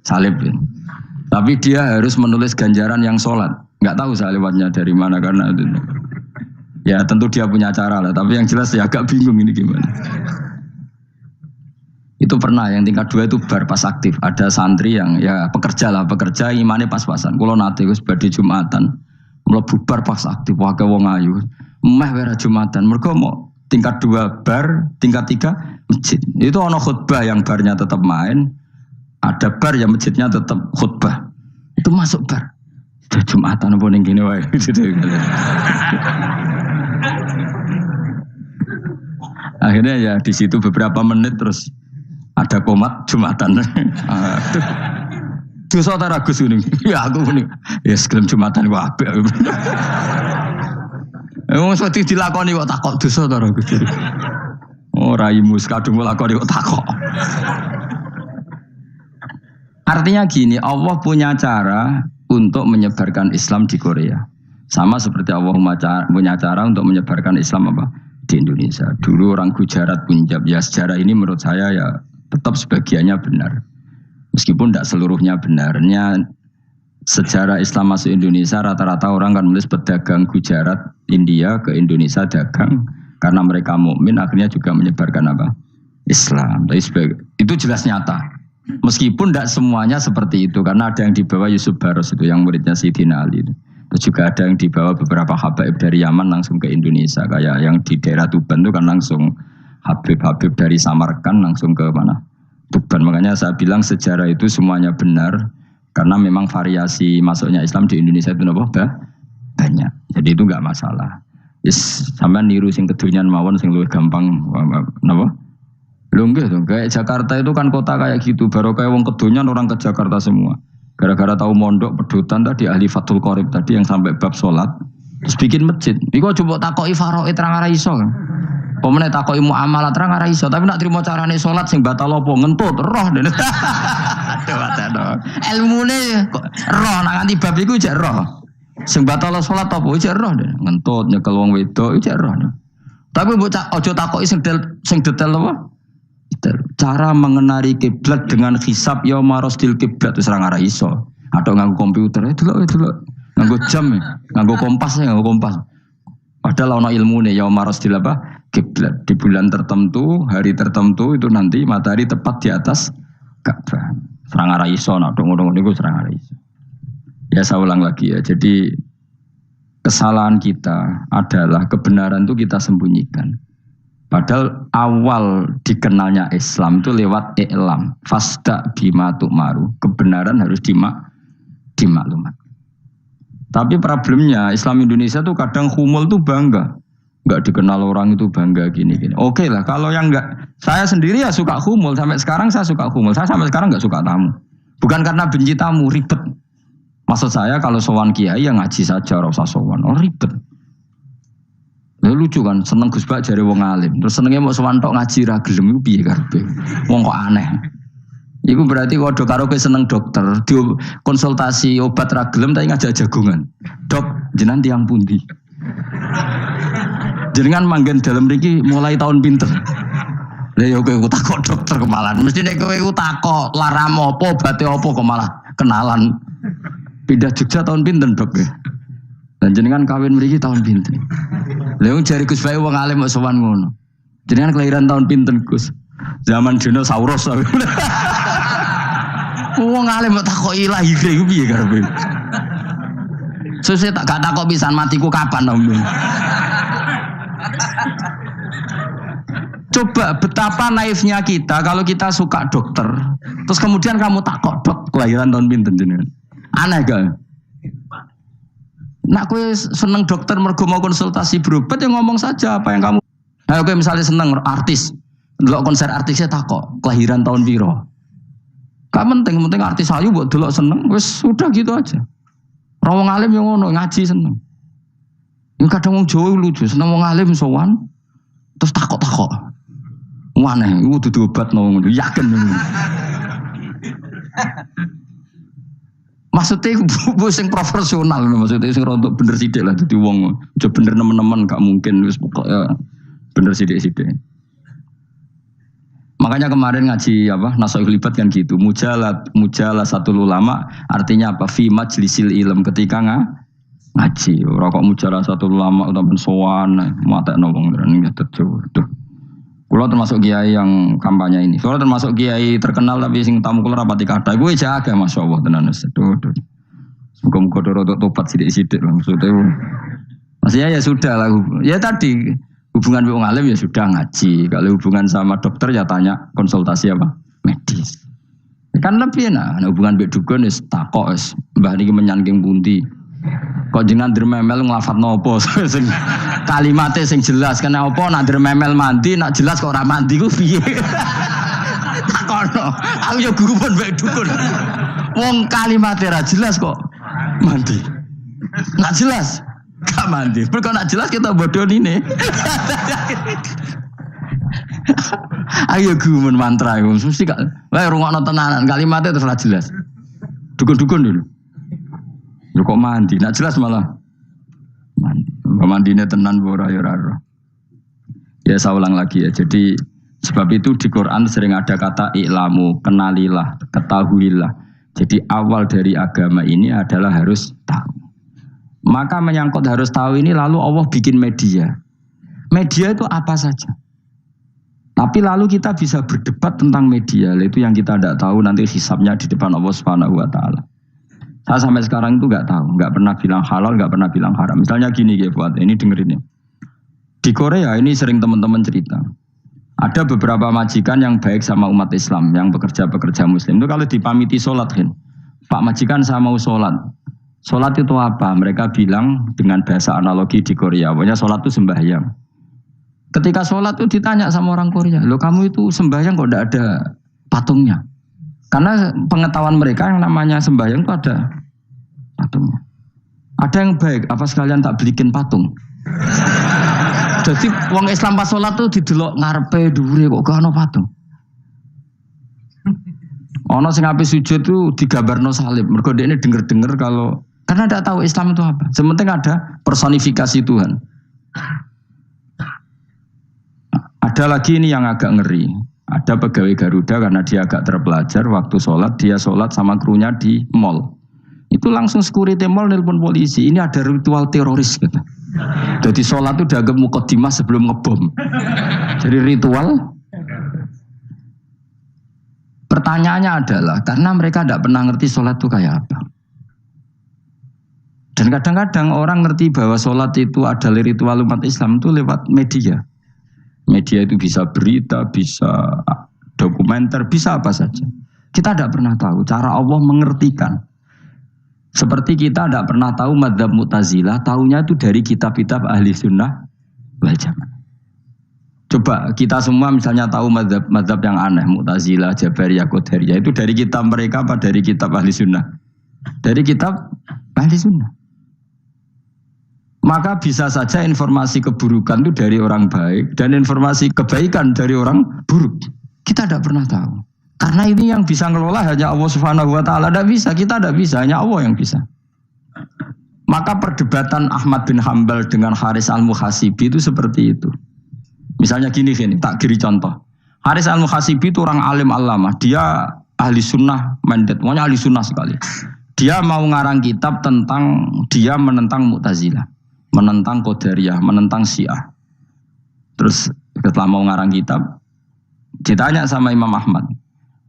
salib ya. Tapi dia harus menulis ganjaran yang sholat. Nggak tahu saya lewatnya dari mana karena itu. Ya tentu dia punya cara lah. Tapi yang jelas ya agak bingung ini gimana. Itu pernah yang tingkat 2 itu bar pas aktif. Ada santri yang ya pekerja imannya pas-pasan. Kalau nanti wis badhe Jumatan, mlebu bar pas aktif wae wong ayu. Meh wera Jumatan. Mergo mau tingkat 2 bar, tingkat 3 masjid. Itu ono khutbah yang barnya tetap main. Ada bar yang masjidnya tetap khutbah. Itu masuk bar. Sudah Jumatan apa ning kene wae. Akhirnya ya di situ beberapa menit terus ada komat Jumatan. Dosa ta ragus ini. Ya aku ini. Ya sekelem Jumatan wae apik. Wong seperti dilakoni kok takok dosa ta ragus. Oh raimu kadung lakoni kok takok. Artinya gini, Allah punya cara untuk menyebarkan Islam di Korea. Sama seperti Allah punya cara untuk menyebarkan Islam apa di Indonesia. Dulu orang Gujarat, Punjab, ya sejarah ini menurut saya ya tetap sebagiannya benar. Meskipun tidak seluruhnya benarnya sejarah Islam masuk Indonesia rata-rata orang kan menulis pedagang Gujarat, India ke Indonesia dagang karena mereka mukmin akhirnya juga menyebarkan apa? Islam. Itu jelas nyata. Meskipun tidak semuanya seperti itu karena ada yang dibawa Yusuf Baros itu yang muridnya Sayyidina Ali. Terus juga ada yang dibawa beberapa habaib dari Yaman langsung ke Indonesia kayak yang di daerah Tuban itu kan langsung habib-habib dari Samarkand langsung ke mana? Tuban. Makanya saya bilang sejarah itu semuanya benar karena memang variasi masuknya Islam di Indonesia itu banyak. Jadi itu enggak masalah. Sampean niru sing kedonyan mawon sing luwih gampang napa? Lungguh tuh, kayak Jakarta itu kan kota kayak gitu, baru kayak wong kedonyan orang ke Jakarta semua. Gara-gara tahu mondok pedutan tadi ahli Fathul Qorib tadi yang sampai bab sholat, terus bikin masjid. Iku coba takoki faraid terang arah iso kan. Pemene takoki muamalah terang arah iso, tapi nak terima carane sholat sing batal apa ngentut roh dene. Aduh. Ilmune kok roh nak nganti bab iku jek roh. Sing batal sholat apa jek roh dene. Ngentut nyekel wong wedok jek roh. Tapi mbok aja takoki sing detail apa? Cara mengenari kiblat dengan hisab ya marosdil kiblat itu serang arah iso. Atau nganggo komputer itu loh. Nganggo jam nganggo kompas. Padahal ono ilmune ya marosdil apa? Kiblat. Di bulan tertentu, hari tertentu itu nanti matahari tepat di atas Ka'bah. Serang arah iso ngono niku serang arah iso. Ya saya ulang lagi ya. Jadi kesalahan kita adalah kebenaran itu kita sembunyikan. Padahal awal dikenalnya Islam itu lewat i'lam. Fasda bima tu'maru. Kebenaran harus dimaklumat. Tapi problemnya Islam Indonesia tuh kadang humul tuh bangga. Enggak dikenal orang itu bangga gini. Oke lah, kalau yang enggak, saya sendiri ya suka humul. Sampai sekarang saya suka humul. Saya sampai sekarang enggak suka tamu. Bukan karena benci tamu, ribet. Maksud saya kalau sowan kiai ya ngaji saja, ora usah sowan. Oh ribet. Lucu kan, seneng Gus Bak jare wong alim. Terus senenge mau sowan tok ngaji ra gelem iku piye karepe? Wong kok aneh. Iku berarti kok karo kowe seneng dokter, konsultasi obat ra gelem tapi ngajak jagongan. Dok, jenengan tiyang pundi? Jenengan manggen dalem mriki mulai tahun pinter. Lah yo kowe takok dokter kemalan. Mesti nek kowe takok laram apa obate apa kok malah kenalan. Pindah Jogja tahun pinten, Dok? Dan jenengan kawin mriki tahun pinten? Lah wong jare Gus Bae wong alim kok sowan ngono. Jenengan kelahiran tahun pinten, Gus? Zaman dinosaurus. Wong alim kok takoki lahir iku piye karepe? Sesuk tak gak takok pisan matiku kapan, Om. Coba betapa naifnya kita kalau kita suka dokter, terus kemudian kamu takok, Dok, kelahiran tahun pinten jenengan? Aneh gak? Nak kowe seneng dokter mergo mau konsultasi berobat ya ngomong saja apa yang kamu. Ayo kowe misalnya seneng artis, delok konser artisnya takok, kelahiran tahun piro? Gak penting artis ayu mbok delok seneng, wis sudah gitu aja. Ora wong alim yang ngono, ngaji seneng. Yang kadang wong Jawa lucu, seneng wong alim sowan terus takok-takok. Aneh, iku dudu obat ngono, yakin. Maksudnya bu sing profesional, maksudnya sing rontok bener sidik lah, jadi wong coba bener nemen-nemen gak mungkin, wis pokoknya bener sidik-sidik. Makanya kemarin ngaji apa Nasoihul Ibad kan gitu, mujalah satu ulama artinya apa? Fi majlisil ilm, ketika ngaji, ora kok mujalah satu ulama utawa sowan matekno wong ngene tuh. Kulo termasuk kiai yang kampanye ini. Kulo termasuk kiai terkenal tapi sing tamu kulo rapati kathah. Kuwi jaga masyaallah tenan wis. Muga-muga rodok tobat sithik-sithik lho maksudnya. Maksudnya ya sudah lah. Ya tadi hubungan wong alim ya sudah ngaji. Kalau hubungan sama dokter ya tanya konsultasi apa? Medis. Kan lebih enak. Hubungan mbek dukun wis takok wis. Mbah niki menyangking pundi? Kok jenengan dermemel nglafadzno apa sing kalimate sing jelas kena apa nak dermemel mandi nak jelas kok ora mandi ku piye takono aku ya guru pun mbek dukun wong kalimate ra jelas kok mandi nak jelas gak mandi kok nak jelas kita bodoh ini ayo guru mantra iku mesti gak wae rungokno tenanan kalimate terus ra jelas dukun-dukun dulu. Lu kok mandi, nak jelas malah mandi. Mandinya tenan ora ya ora. Ya saya ulang lagi ya. Jadi sebab itu di Quran sering ada kata i'lamu, kenalilah, ketahuilah. Jadi awal dari agama ini adalah harus tahu. Maka menyangkut harus tahu ini lalu Allah bikin media. Media itu apa saja. Tapi lalu kita bisa berdebat tentang media. Itu yang kita tidak tahu nanti hisabnya di depan Allah Subhanahu wa taala. Saya sampai sekarang itu nggak tahu, nggak pernah bilang halal, nggak pernah bilang haram. Misalnya gini ya buat ini dengerin ya. Di Korea ini sering teman-teman cerita. Ada beberapa majikan yang baik sama umat Islam, yang bekerja Muslim. Itu kalau dipamiti sholat kan, Pak majikan saya mau sholat. Sholat itu apa? Mereka bilang dengan bahasa analogi di Korea, pokoknya sholat itu sembahyang. Ketika sholat itu ditanya sama orang Korea, loh kamu itu sembahyang kok tidak ada patungnya? Karena pengetahuan mereka yang namanya sembahyang itu ada patungnya. Ada yang baik, apa sekalian tak belikin patung? Jadi wong Islam pas sholat tuh didelok ngarepe dhuwure kok gak ono patung. Ono sing ape sujud tuh digambarno salib. Mergo dekne denger-denger kalau karena tidak tahu Islam itu apa. Sementing ada personifikasi Tuhan. Ada lagi ini yang agak ngeri. Ada pegawai Garuda karena dia agak terpelajar waktu sholat, dia sholat sama krunya di mall. Itu langsung security mall nelpon polisi. Ini ada ritual teroris gitu. Jadi sholat itu dianggap mukaddimah sebelum ngebom. Jadi ritual. Pertanyaannya adalah karena mereka tidak pernah ngerti sholat itu kayak apa. Dan kadang-kadang orang ngerti bahwa sholat itu adalah ritual umat Islam itu lewat media. Media itu bisa berita, bisa dokumenter, bisa apa saja. Kita tidak pernah tahu cara Allah mengertikan. Seperti kita tidak pernah tahu madzhab Mu'tazilah, tahunya itu dari kitab-kitab ahli sunnah wal jamaah. Coba kita semua misalnya tahu madzhab yang aneh, Mu'tazilah, Jabariyah, Qadariyah, itu dari kitab mereka apa dari kitab ahli sunnah? Dari kitab ahli sunnah. Maka bisa saja informasi keburukan itu dari orang baik dan informasi kebaikan dari orang buruk. Kita tidak pernah tahu. Karena ini yang bisa ngelola hanya Allah Subhanahu wa taala. Tidak bisa, kita tidak bisa, hanya Allah yang bisa. Maka perdebatan Ahmad bin Hambal dengan Haris al-Muhasibi itu seperti itu. Misalnya gini, tak kiri contoh. Haris Al-Muhasibi itu orang alim alama. Dia ahli sunnah mandat, pokoknya ahli sunnah sekali. Dia mau ngarang kitab tentang dia menentang Mu'tazilah, menentang Qadariyah, menentang Syiah. Terus setelah mau ngarang kitab, ditanya sama Imam Ahmad,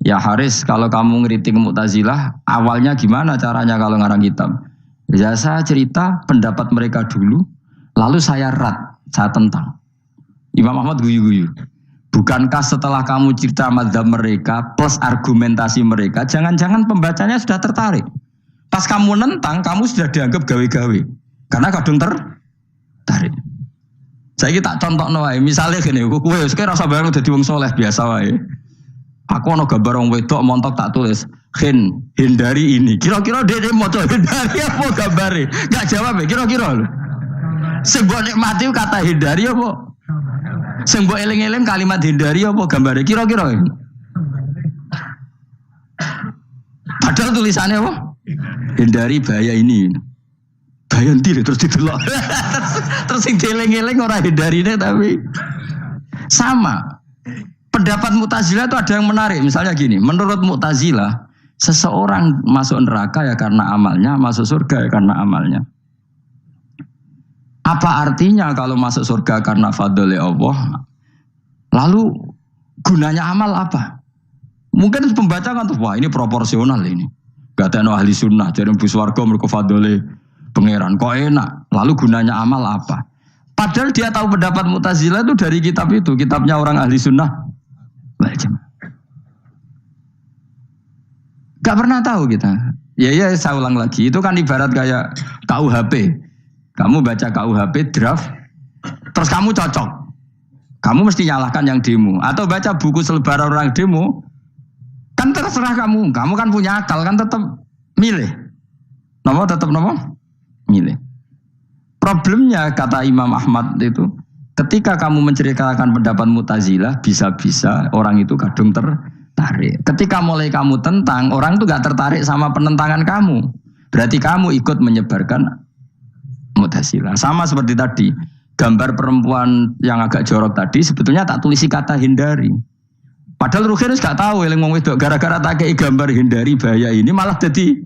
ya Haris, kalau kamu ngeritik Mu'tazilah, awalnya gimana caranya kalau ngarang kitab? Ya saya cerita pendapat mereka dulu, lalu saya saya tentang. Imam Ahmad guyu-guyu. Bukankah setelah kamu cerita mazhab mereka plus argumentasi mereka, jangan-jangan pembacanya sudah tertarik. Pas kamu nentang, kamu sudah dianggap gawe-gawe. Karena kadung tertarik. Saya tak contoh wae, misalnya gini, kowe sekarang rasa bareng dadi wong soleh biasa wae. Aku ana gambar wong wedok montok tak tulis, hindari ini. Kira-kira dia maca hindari apa gambare? Enggak jawab ya, kira-kira. Sing mbok nikmati kata hindari apa? Sing mbok eling-eling kalimat hindari apa gambare? Kira-kira. Padahal tulisannya apa? Hindari bahaya ini. Bahaya ndi terus didelok. Terus sing dieling-eling ora hindarine tapi sama. Pendapat Mu'tazilah itu ada yang menarik. Misalnya gini, menurut Mu'tazilah, seseorang masuk neraka ya karena amalnya, masuk surga ya karena amalnya. Apa artinya kalau masuk surga karena fadl Allah? Lalu gunanya amal apa? Mungkin pembaca kan tuh, wah ini proporsional ini. Gak ada ahli sunnah, jadi bus warga mereka fadl pangeran. Kok enak? Lalu gunanya amal apa? Padahal dia tahu pendapat Mu'tazilah itu dari kitab itu, kitabnya orang ahli sunnah. Gak pernah tahu kita. Ya saya ulang lagi, itu kan ibarat kayak KUHP. Kamu baca KUHP draft, terus kamu cocok. Kamu mesti nyalahkan yang demo. Atau baca buku selebaran orang demo, kan terserah kamu. Kamu kan punya akal, kan tetap milih. Tetap milih. Problemnya kata Imam Ahmad itu, ketika kamu menceritakan pendapat Mu'tazilah, bisa-bisa orang itu kadung tertarik. Ketika mulai kamu tentang, orang itu gak tertarik sama penentangan kamu. Berarti kamu ikut menyebarkan Mu'tazilah. Sama seperti tadi, gambar perempuan yang agak jorok tadi sebetulnya tak tulisi kata hindari. Padahal Ruhin gak tahu eling wong wedok gara-gara tak kei gambar hindari bahaya ini malah jadi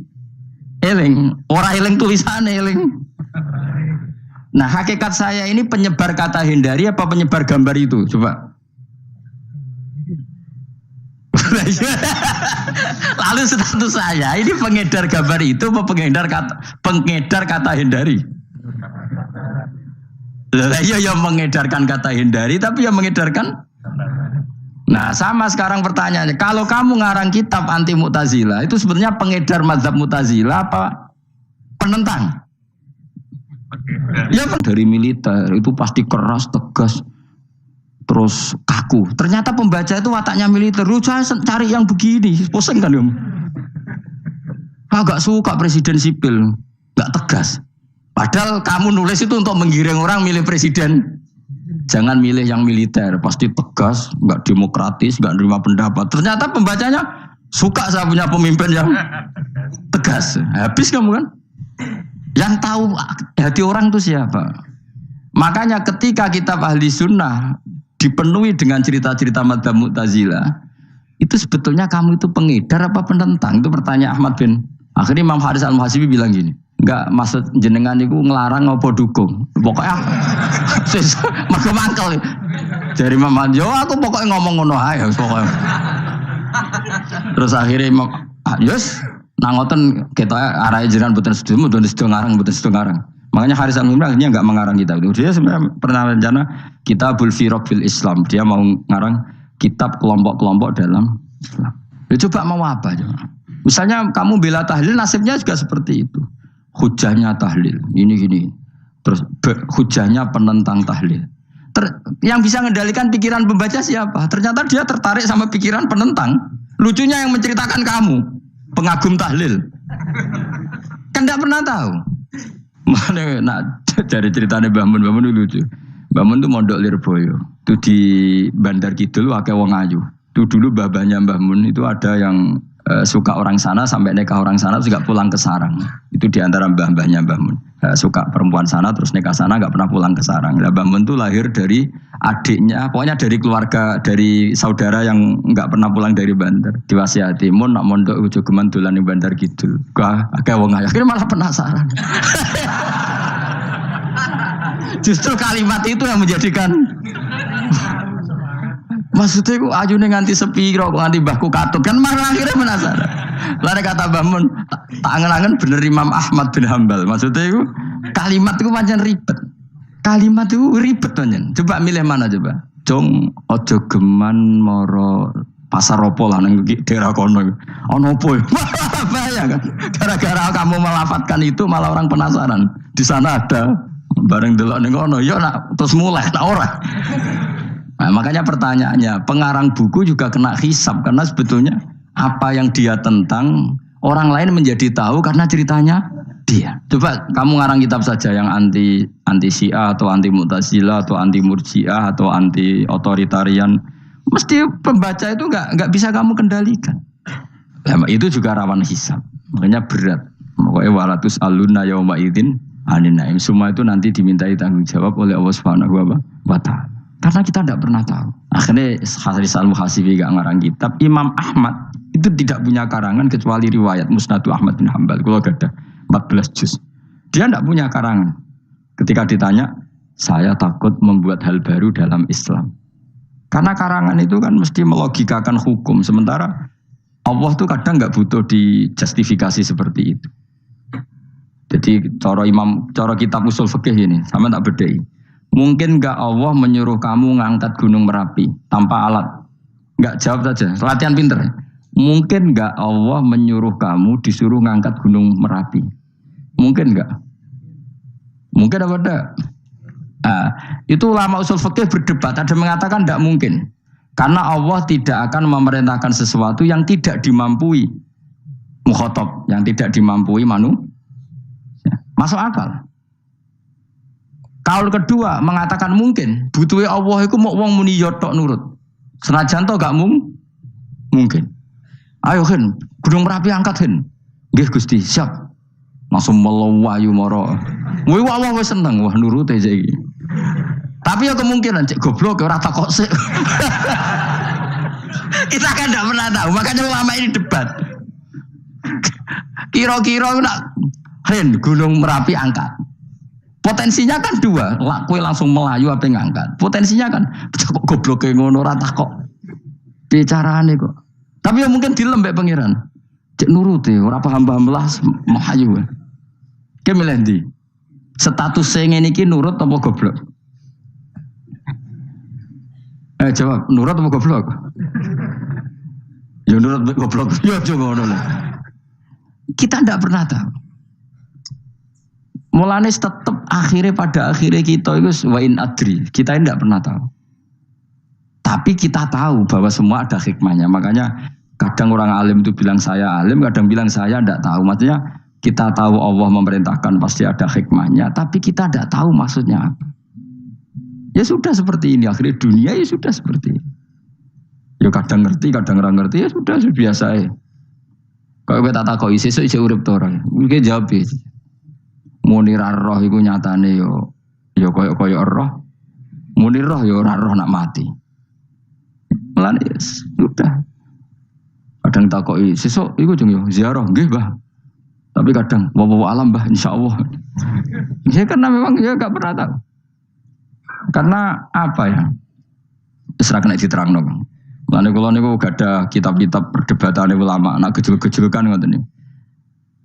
eling. Ora eling tulisannya eling. Nah, hakikat saya ini penyebar kata hindari apa penyebar gambar itu? Coba. Lalu status saya ini pengedar gambar itu apa pengedar kata hindari? Iya yang mengedarkan kata hindari tapi yang mengedarkan. Nah sama sekarang pertanyaannya, kalau kamu ngarang kitab anti Mu'tazilah itu sebenarnya pengedar mazhab Mu'tazilah apa penentang? Ya dari militer itu pasti keras, tegas, terus kaku. Ternyata pembaca itu wataknya militer. Saya cari yang begini, pusing kan ya? Agak suka presiden sipil, nggak tegas. Padahal kamu nulis itu untuk menggiring orang milih presiden. Jangan milih yang militer, pasti tegas, nggak demokratis, nggak nerima pendapat. Ternyata pembacanya suka saya punya pemimpin yang tegas. Habis kamu kan? Yang tahu hati orang itu siapa? Makanya ketika kitab ahli sunnah dipenuhi dengan cerita-cerita mazhab Mu'tazilah, itu sebetulnya kamu itu pengedar apa penentang? Itu pertanyaan Ahmad bin. Akhirnya Imam Haris Al-Muhasibi bilang gini, enggak maksud jenengan itu ngelarang apa dukung. Pokoknya mangkel. Dari Imam Anjo aku pokoknya ngomong ngono ae pokoknya. Terus akhirnya Imam Yus nangoten kita arahe jenengan boten sedo ngarang. Makanya Haris Al-Muhasibi akhirnya enggak mengarang kitab itu. Dia sebenarnya pernah rencana Kitabul Firaq fil Islam. Dia mau ngarang kitab kelompok-kelompok dalam Islam. Ya coba mau apa coba? Misalnya kamu bela tahlil, nasibnya juga seperti itu. Hujahnya tahlil, ini. Terus hujahnya penentang tahlil. Yang bisa mengendalikan pikiran pembaca siapa? Ternyata dia tertarik sama pikiran penentang. Lucunya yang menceritakan kamu, pengagum tahlil. Kan tidak pernah tahu. Mana nak dari ceritanya Mbah Mun itu lucu. Mbah Mun itu mondok Lirboyo. Itu di Bandar Kidul akeh wong ayu. Itu dulu babanya Mbah Mun itu ada yang suka orang sana sampai nikah orang sana juga pulang ke sarang. Itu diantara mbah-mbahnya Mbah Mun. Suka perempuan sana terus nikah sana nggak pernah pulang ke sarang. Mbah Mun itu lahir dari adiknya, pokoknya dari keluarga, dari saudara yang nggak pernah pulang dari Banter. Diwasiati mun nak mondok ujo geman dolan ning Banter Kidul. Akeh wong akhirnya malah penasaran. Justru kalimat itu yang menjadikan maksudnya aku ajune nganti sepiro kok nganti mbahku katut kan malah akhirnya penasaran. Lare kata Mbah Mun tak angen-angen bener Imam Ahmad bin Hambal. Maksudnya itu kalimat itu pancen ribet. Kalimat itu ribet pancen. Coba milih mana coba? Jong ojo geman moro pasar opo lah nang daerah kono. Ono opo? Bahaya kan. Gara-gara kamu melafatkan itu malah orang penasaran. Di sana ada bareng delok ning kono ya nak terus mulai nak ora. Nah, makanya pertanyaannya, pengarang buku juga kena hisab karena sebetulnya apa yang dia tentang orang lain menjadi tahu karena ceritanya dia. Coba kamu ngarang kitab saja yang anti Syiah atau anti Mu'tazilah atau anti Murji'ah atau anti otoritarian, mesti pembaca itu nggak bisa kamu kendalikan. Nah, itu juga rawan hisab, makanya berat. Pokoknya walatus aluna yauma idzin anin naim. Semua itu nanti dimintai tanggung jawab oleh Allah Subhanahu wa Ta'ala. Karena kita tidak pernah tahu. Akhirnya Haris Al-Muhasibi gak ngarang kitab. Imam Ahmad itu tidak punya karangan kecuali riwayat Musnadu Ahmad bin Hambal. Kalau ada 14 juz. Dia tidak punya karangan. Ketika ditanya, saya takut membuat hal baru dalam Islam. Karena karangan itu kan mesti melogikakan hukum. Sementara Allah tuh kadang gak butuh dijustifikasi seperti itu. Jadi cara kitab usul fikih ini, sama tak bedai. Mungkin enggak Allah menyuruh kamu ngangkat gunung Merapi tanpa alat? Enggak, jawab saja. Latihan pinter. Mungkin enggak Allah menyuruh kamu disuruh ngangkat gunung Merapi? Mungkin enggak? Mungkin apa enggak? Nah, itu ulama usul fikih berdebat. Ada mengatakan enggak mungkin. Karena Allah tidak akan memerintahkan sesuatu yang tidak dimampui mukhatab, yang tidak dimampui manusia. Masuk akal. Kaul kedua mengatakan mungkin, butuhe Allah iku mau wong muni yo tok nurut. Senajan to gak mungkin. Ayo Hen, Gunung Merapi angkat Hen. Nggih Gusti, siap. Langsung melayu moro. Kuwi Allah wis seneng, wah nurute iki. Tapi ya kemungkinan cek goblok ora takok sik. Kita kan tidak pernah tahu, makanya ulama ini debat. Kira-kira nak Hen, Gunung Merapi angkat. Potensinya kan dua, kue langsung melayu apa ngangkat. Potensinya kan, kok goblok kayak ngono rata kok. Bicarane kok. Tapi ya mungkin dilembek pangeran. Cek nuruti, ora paham-paham lah melayu. Ki milih ndi? Status sing ngene iki nurut apa goblok? Jawab, nurut apa goblok? Ya nurut goblok. Ya aja ngono lah. Kita ndak pernah tahu. Mulane tetap pada akhirnya kita itu wain adri. Kita ini tidak pernah tahu. Tapi kita tahu bahwa semua ada hikmahnya. Makanya kadang orang alim itu bilang saya alim, kadang bilang saya tidak tahu. Maksudnya kita tahu Allah memerintahkan pasti ada hikmahnya, tapi kita tidak tahu maksudnya apa. Ya sudah seperti ini. Akhirnya dunia ya sudah seperti ini. Ya kadang ngerti, kadang orang ngerti. Ya sudah biasa ya. Kalau kita takoi sesuk isih urip to ora. Iki jawab iki. Muni ra roh iku nyatane yo koyo roh. Muni roh yo ora roh nak mati. Lan sudah. Kadang takoki sesuk iku jeng yo ziarah nggih, Mbah. Tapi kadang wawa alam, Mbah, insyaallah. Ya karena memang ya enggak pernah tahu. Karena apa ya? Terserah kena diterangno, Bang. Lan kula niku gak ada kitab-kitab perdebatan ulama, nak gejol-gejolkan ngoten niku.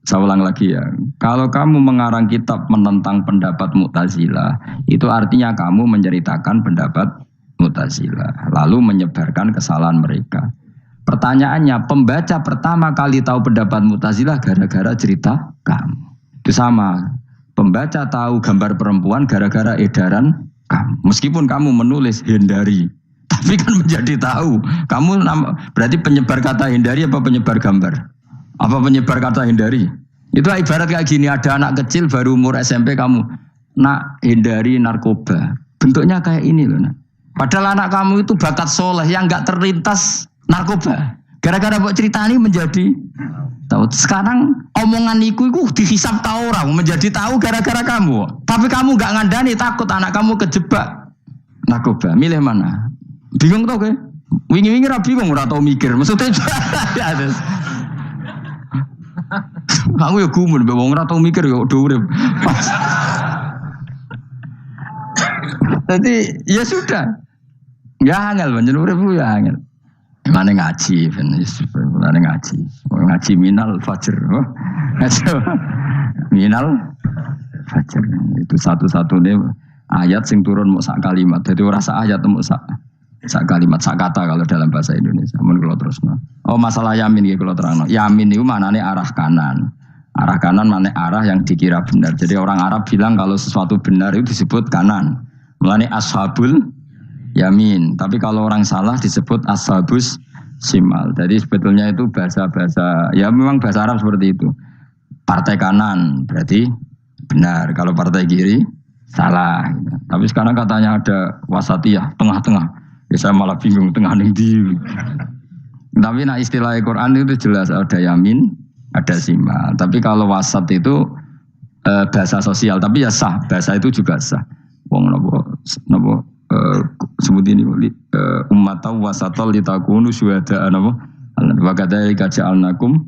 Saya ulang lagi ya, kalau kamu mengarang kitab menentang pendapat Mu'tazilah, itu artinya kamu menceritakan pendapat Mu'tazilah, lalu menyebarkan kesalahan mereka. Pertanyaannya, pembaca pertama kali tahu pendapat Mu'tazilah gara-gara cerita kamu. Itu sama, pembaca tahu gambar perempuan gara-gara edaran kamu. Meskipun kamu menulis hindari, tapi kan menjadi tahu. Kamu berarti penyebar kata hindari apa penyebar gambar? Apa penyebar kata hindari? Itu ibarat kayak gini, ada anak kecil baru umur SMP kamu, nak hindari narkoba. Bentuknya kayak ini loh. Nah. Padahal anak kamu itu bakat soleh yang nggak terlintas narkoba. Gara-gara mbok ceritani menjadi tahu. Sekarang omongan iku dihisab tahu orang menjadi tahu gara-gara kamu. Tapi kamu enggak ngandani takut anak kamu kejebak narkoba. Milih mana? Bingung tau ke? Wingi-wingi ra bingung ora tau mikir. Maksudnya ya terus. Aku ya gumun mbek wong ora tau mikir ya do urip. Jadi ya sudah. Ya angel panjenengan urip ya angel. Mana ngaji, mana ngaji minal fajr, minal fajr itu satu-satunya ayat sing turun mau sak kalimat. Jadi rasa ayat mau sak kalimat, sak kata kalau dalam bahasa Indonesia. Mun kula terusno. Oh masalah yamin iki kula terangno. Yamin itu maknane arah kanan. Arah kanan maknane arah yang dikira benar. Jadi orang Arab bilang kalau sesuatu benar itu disebut kanan. Mulane ashabul yamin, tapi kalau orang salah disebut ashabus simal. Jadi sebetulnya itu bahasa-bahasa, ya memang bahasa Arab seperti itu. Partai kanan berarti benar, kalau partai kiri salah. Tapi sekarang katanya ada wasatiyah, tengah-tengah. Ya saya malah bingung tengah ning ndi. Tapi nah istilah Quran itu jelas ada yamin, ada simal. Tapi kalau wasat itu bahasa sosial, tapi ya sah, bahasa itu juga sah. Wong napa sebut ini ummatan wasatan litakunu syuhada'a napa wa kadzalika ja'alnakum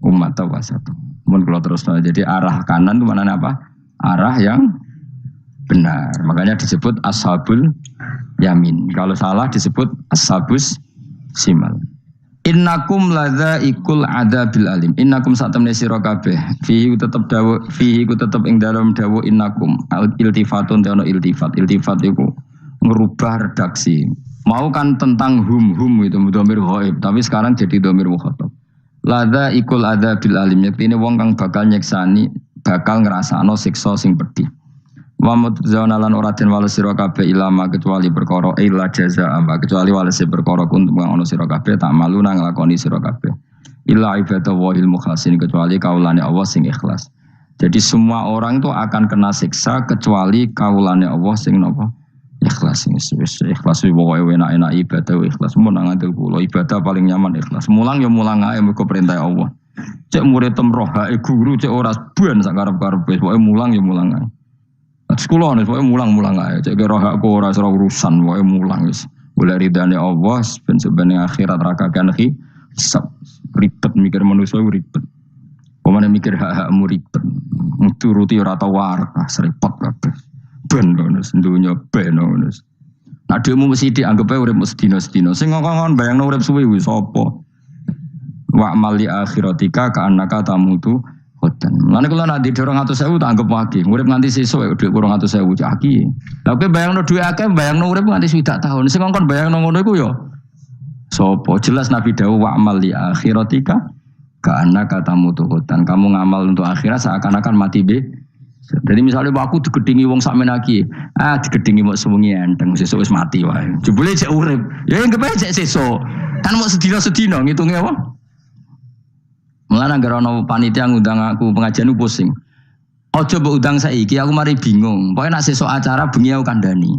ummatan wasatan. Mun kula terusno jadi arah kanan itu maknanya apa? Arah yang benar. Makanya disebut ashabul yamin. Kalau salah disebut ashabus simal. Innakum ladzaiqul adzabil alim. Innakum satamne sira kabeh. Fihi tetep dawuh, fihi ku tetep ing dalem dawuh innakum. Iltifatun ono iltifat. Iltifat iku merubah redaksi. Mau kan tentang hum itu dhamir ghaib, tapi sekarang jadi dhamir mukhatab. Ladzaiqul adzabil alim. Yektine wong kang bakal nyeksani, bakal ngrasakno siksa sing pedih. Wa mutzauna lan ora den wales sira kabeh ilama kecuali perkara illa jazaa kecuali wales perkara kuntum kang ana sira kabeh tak malu nang nglakoni sira kabeh illa ibadah wahil mukhlasin kecuali kaulane Allah sing ikhlas. Jadi semua orang itu akan kena siksa kecuali kaulane Allah sing napa ikhlas. Ikhlas pokoke enak-enak ibadah ikhlas mun nang ngandel kula ibadah paling nyaman ikhlas. Mulang ya mulang ae mergo perintah Allah. Cek murid temroh guru cek ora ban sak karep-karepe pokoke mulang ya mulang ae. Sekolah nih, pokoknya mulang-mulang aja. Cek roh aku ora urusan, pokoknya mulang wis. Boleh ridane Allah, ben sebenarnya akhirat rakakan hisab ribet mikir manusia ribet. Pemane mikir hak-hakmu ribet. Turuti ora tau warak, serepot kabeh. Ben bonus dunya ben bonus. Nah dhewe mesti dianggep ae urip sedina-sedina. Sing ngongkon bayangno urip suwi wis sapa? Wa mali akhiratika ka annaka tamutu hoten. Lan kula nak di 200.000 tak anggap wage. Urip nganti sesuk dhuwit 200.000 caki. Tapi bayangno dhuwit akeh, bayangno urip nganti 20 tahun. Sing ngongkon bayangno ngono iku ya sapa? Jelas Nabi dawuh wa amal li akhiratika ka annaka tamutu hoten. Kamu ngamal untuk akhirat seakan-akan mati be. Jadi misalnya aku digedingi wong sak menaki, digedingi mau sewengi enteng sesuk wis mati wae. Jebule cek urip. Ya anggap ae cek sesuk. Kan mau sedina-sedina ngitunge apa? Mulane anggere ana panitia ngundang aku pengajian ku pusing. Aja mbok undang saiki aku mari bingung. Pokoke nek sesuk acara bengi aku kandhani.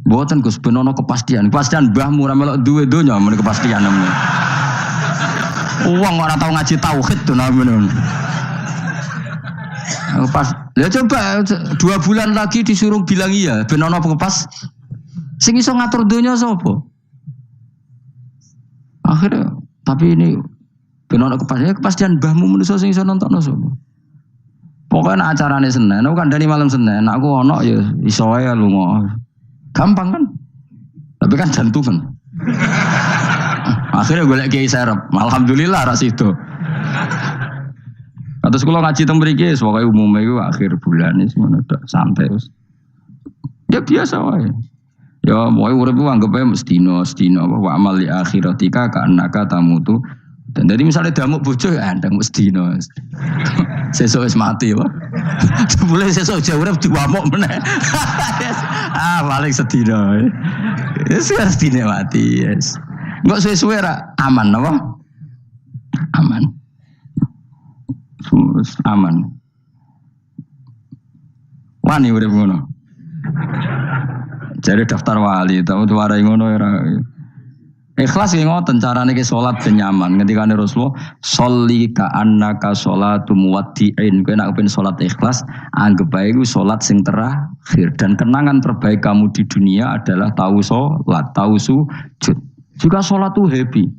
Mboten Gus ben ana kepastian. Kepastian mbahmu ora melok duwe donya men kepastian namanya. Wong ora tau ngaji tauhid to namanya. Pas, ya coba 2 bulan lagi disuruh bilang iya, ben ana kepas. Sing iso ngatur donya sapa? Akhirnya tapi ini benar kepastian mbahmu manusia sing iso nonton sapa. Pokoke nek acarane Senin, aku kandhani malam Senin, aku ono ya iso wae lunga. Gampang kan? Tapi kan jantungan. Akhirnya golek kiai serep. Alhamdulillah ras itu. Terus kalau ngaji teng mriki pokoke umume iku akhir bulan wis ngono tok santai wis. Ya biasa wae. Ya pokoke urip ku anggap ae sedina wa amal li akhiratika ka annaka tamutu. Dan dari misalnya damuk bojo ya andang mesti no. Sesuk wis mati wae. Boleh sesuk jauh urip diwamuk meneh. Paling sedina. Wis sedina mati, yes. Enggak suwe-suwe ra aman apa? Aman. Aman. Wani urip ngono. Jadi daftar wali, tahu tuwarai ngono ora. Ikhlas ki ngoten carane ki salat ben nyaman. Ngendikane Rasulullah, "Sholli ka'annaka sholatu muwaddi'in." Kowe nek pengen salat ikhlas, anggap bae iku salat sing terakhir dan kenangan terbaik kamu di dunia adalah tahu salat, tahu sujud. Jika salat tuh happy.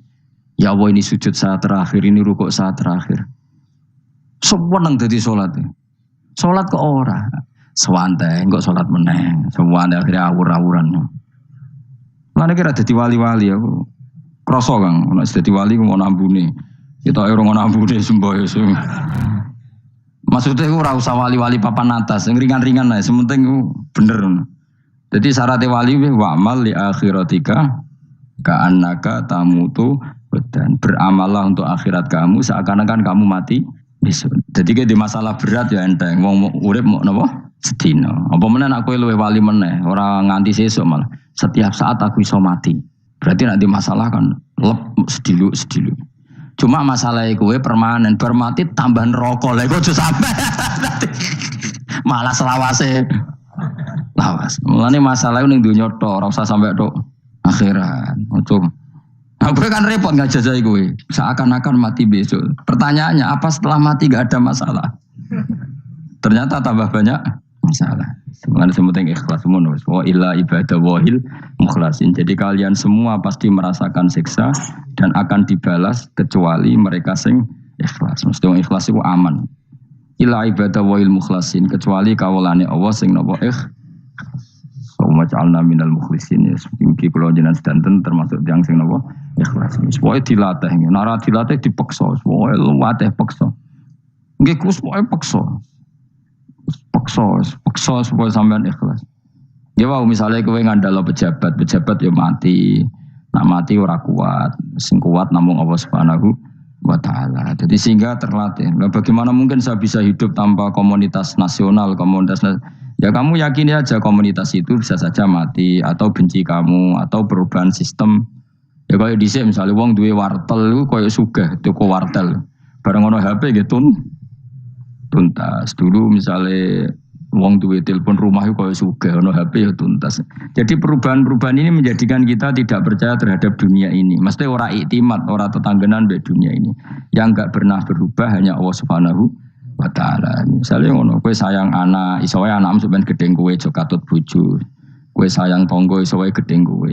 Ya Allah ini sujud saat terakhir, ini rukuk saat terakhir. Seneng dadi salat. Salat kok ora. Sewante kok salat meneh. Sewante akhirnya awur-awuran. Mana kira dadi wali-wali aku. Kroso Kang, nek dadi wali ku ngono ambune. Kita ora ngono ambune semboyo. Maksudnya aku ora usah wali-wali papan atas, sing ringan-ringan ae, sementing ku bener. Jadi syarat wali wa amal li akhiratika ka'annaka tamutu dan beramallah untuk akhirat kamu seakan-akan kamu mati besok. Jadi kayak di masalah berat ya enteng, wong urip mau napa? Sedina. Apa meneh nek kowe luwih wali meneh, ora nganti sesuk malah. Setiap saat aku iso mati. Berarti nanti masalah kan lep sedilu. Cuma masalah kowe permanen, bar mati tambah neraka. Lha iku aja sampe. Malah selawase. Lawas. Mulane masalah ning donya tok, ora usah sampe tok akhirat. Ojo. Nah, gue kan repot nggak jajai gue. Seakan-akan mati besok. Pertanyaannya apa setelah mati gak ada masalah? Ternyata tambah banyak masalah. Sebenarnya semuanya ikhlas semua. Wa illa ibadah wahil mukhlasin. Jadi kalian semua pasti merasakan siksa dan akan dibalas kecuali mereka sing ikhlas. Mesti ikhlas itu aman. Illa ibadah wahil mukhlasin. Kecuali kawulane Allah sing nopo Wa ja'alna minal mukhlisin ya. Mungkin kalau jenengan sedanten termasuk yang sing nopo ikhlas. Pokoke dilatih, nara dilatih dipaksa, pokoke luwateh paksa. Nggih kus pokoke paksa. Paksa supaya sampean ikhlas. Ya wae misale kowe ngandalo pejabat ya mati. Nak mati ora kuat, sing kuat namung Allah Subhanahu wa taala. Jadi sehingga terlatih. Nah, bagaimana mungkin saya bisa hidup tanpa komunitas nasional, ya kamu yakini aja komunitas itu bisa saja mati atau benci kamu atau perubahan sistem. Ya kayak dhisik misalnya wong duwe wartel iku koyo sugih tuku wartel. Bareng ono HP gitu tuntas. Dulu misalnya wong duwe telepon rumah iku koyo sugih ono HP ya tuntas. Jadi perubahan-perubahan ini menjadikan kita tidak percaya terhadap dunia ini. Mesti ora iktimat, ora tetanggenan mbek dunia ini. Yang enggak pernah berubah hanya Allah Subhanahu wa taala. Misalnya ngono, kowe sayang anak, iso wae anakmu sampeyan gedeng kowe aja katut bojo. Kowe sayang tangga iso wae gedeng kowe.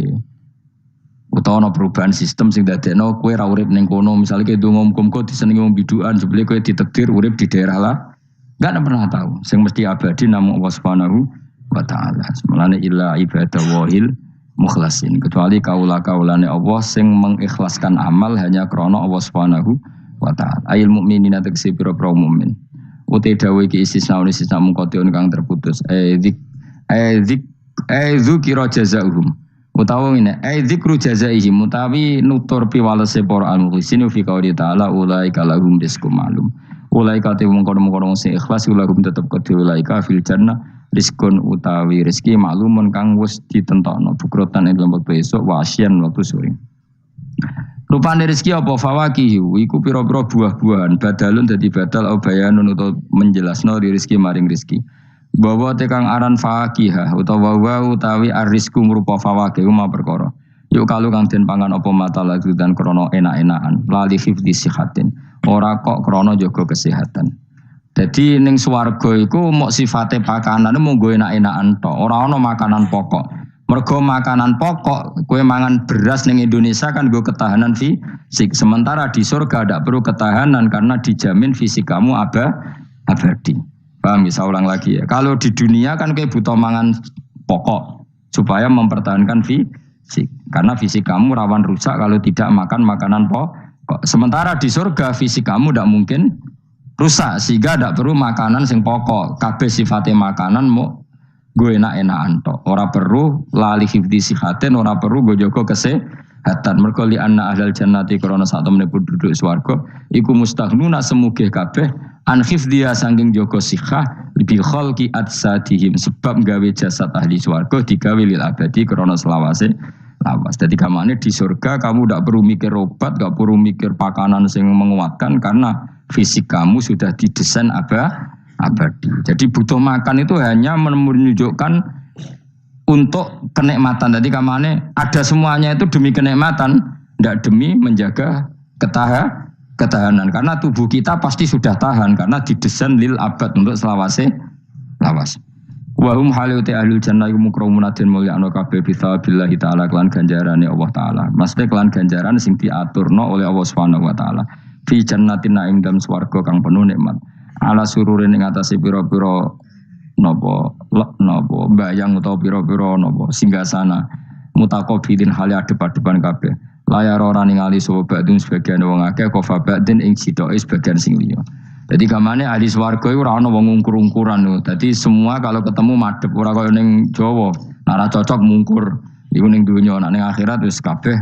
Utawa ana perubahan sistem sing dadekno kowe ra urip ning kono, misale kowe ndonga muga-muga disenengi wong bidukan, jebule kowe ditakdir urip di daerah lah. Enggak pernah tahu. Sing mesti abadi namung Allah Subhanahu wa taala. Semulane illa ibadah wahil mukhlasin. Kecuali kaula-kaulane Allah sing mengikhlaskan amal hanya krana Allah Subhanahu wa taala. Ayil mukminina tegese pira-pira mukmin. Uti dawuh iki istisna mungkotion kang terputus. Dzikra jazaahum. Utawa ngene, dzikru jazaihim mutawi nutur piwalese para al-mukhlisin fi qouli ta'ala ulaika lahum rizqum ma'lum. Ulaika te mungkon-mungkon sing ikhlas lahum tetep kedhe ulaika fil jannah rizqun utawi rezeki maklumun kang wis ditentokno bukrotan ing wektu esuk wasyan wektu sore. Rupane rezeki apa fawakih iku pira-pira buah-buahan badalun dadi badal au bayanun utawa menjelasno rezeki maring rezeki. Bahwa tekang aran fakihah utawa utawi arisku merupa fawakih uma perkara. Yuk kalau kang den pangan apa mata lagi dan krono enak-enakan lali hifdzi sihatin. Ora kok krono jaga kesehatan. Jadi ning swarga iku mok sifate pakanan mung enak-enakan tok, ora ana makanan pokok. Mergo makanan pokok kowe mangan beras ning Indonesia kan nggo ketahanan fisik. Sementara di surga tidak perlu ketahanan karena dijamin fisik kamu abadi. Paham bisa ulang lagi ya. Kalau di dunia kan kayak butuh mangan pokok supaya mempertahankan fisik. Karena fisik kamu rawan rusak kalau tidak makan makanan pokok. Sementara di surga fisik kamu tidak mungkin rusak sehingga tidak perlu makanan sing pokok. Kabeh sifatnya makanan mau gue enak-enakan tok. Ora perlu lali hifdzi sihatin, ora perlu gue jaga kesehatan. Mergo li anna ahlal jannati krana sak temene penduduk swarga iku mustaghnuna semugih kabeh an hifdhiya saking jaga sikhah bil khalqi atsadihim sebab gawe jasad ahli swarga digawe lil abadi krana selawase lawas. Dadi gamane di surga kamu ndak perlu mikir obat, enggak perlu mikir pakanan sing menguatkan karena fisik kamu sudah didesain abadi. Jadi butuh makan itu hanya menunjukkan untuk kenikmatan. Jadi kamane ada semuanya itu demi kenikmatan, tidak demi menjaga ketahanan. Karena tubuh kita pasti sudah tahan karena didesain lil abad untuk lawas. Wahum haluti ahlul jannah mukramun den mulyakno kabeh billahi taala kelan ganjarane Allah taala. Maksudnya kelan ganjaran sing diaturno oleh Allah Subhanahu wa taala. Fi jannatin naim dalam swarga kang penuh nikmat. Ala sururin ing atase pira-pira napa bayang utawa pira-pira napa singgasana mutaqabilin hale adep-adepan kabeh layar ora ningali sapa badun sebagian wong akeh kofa badin ing sidoke sebagian sing liya. Dadi gamane ahli swarga iku ora ana wong ngungkur-ungkuran lho. Dadi semua kalau ketemu madhep ora kaya ning Jawa, ora cocok mungkur. Iku ning donya, nek ning akhirat wis kabeh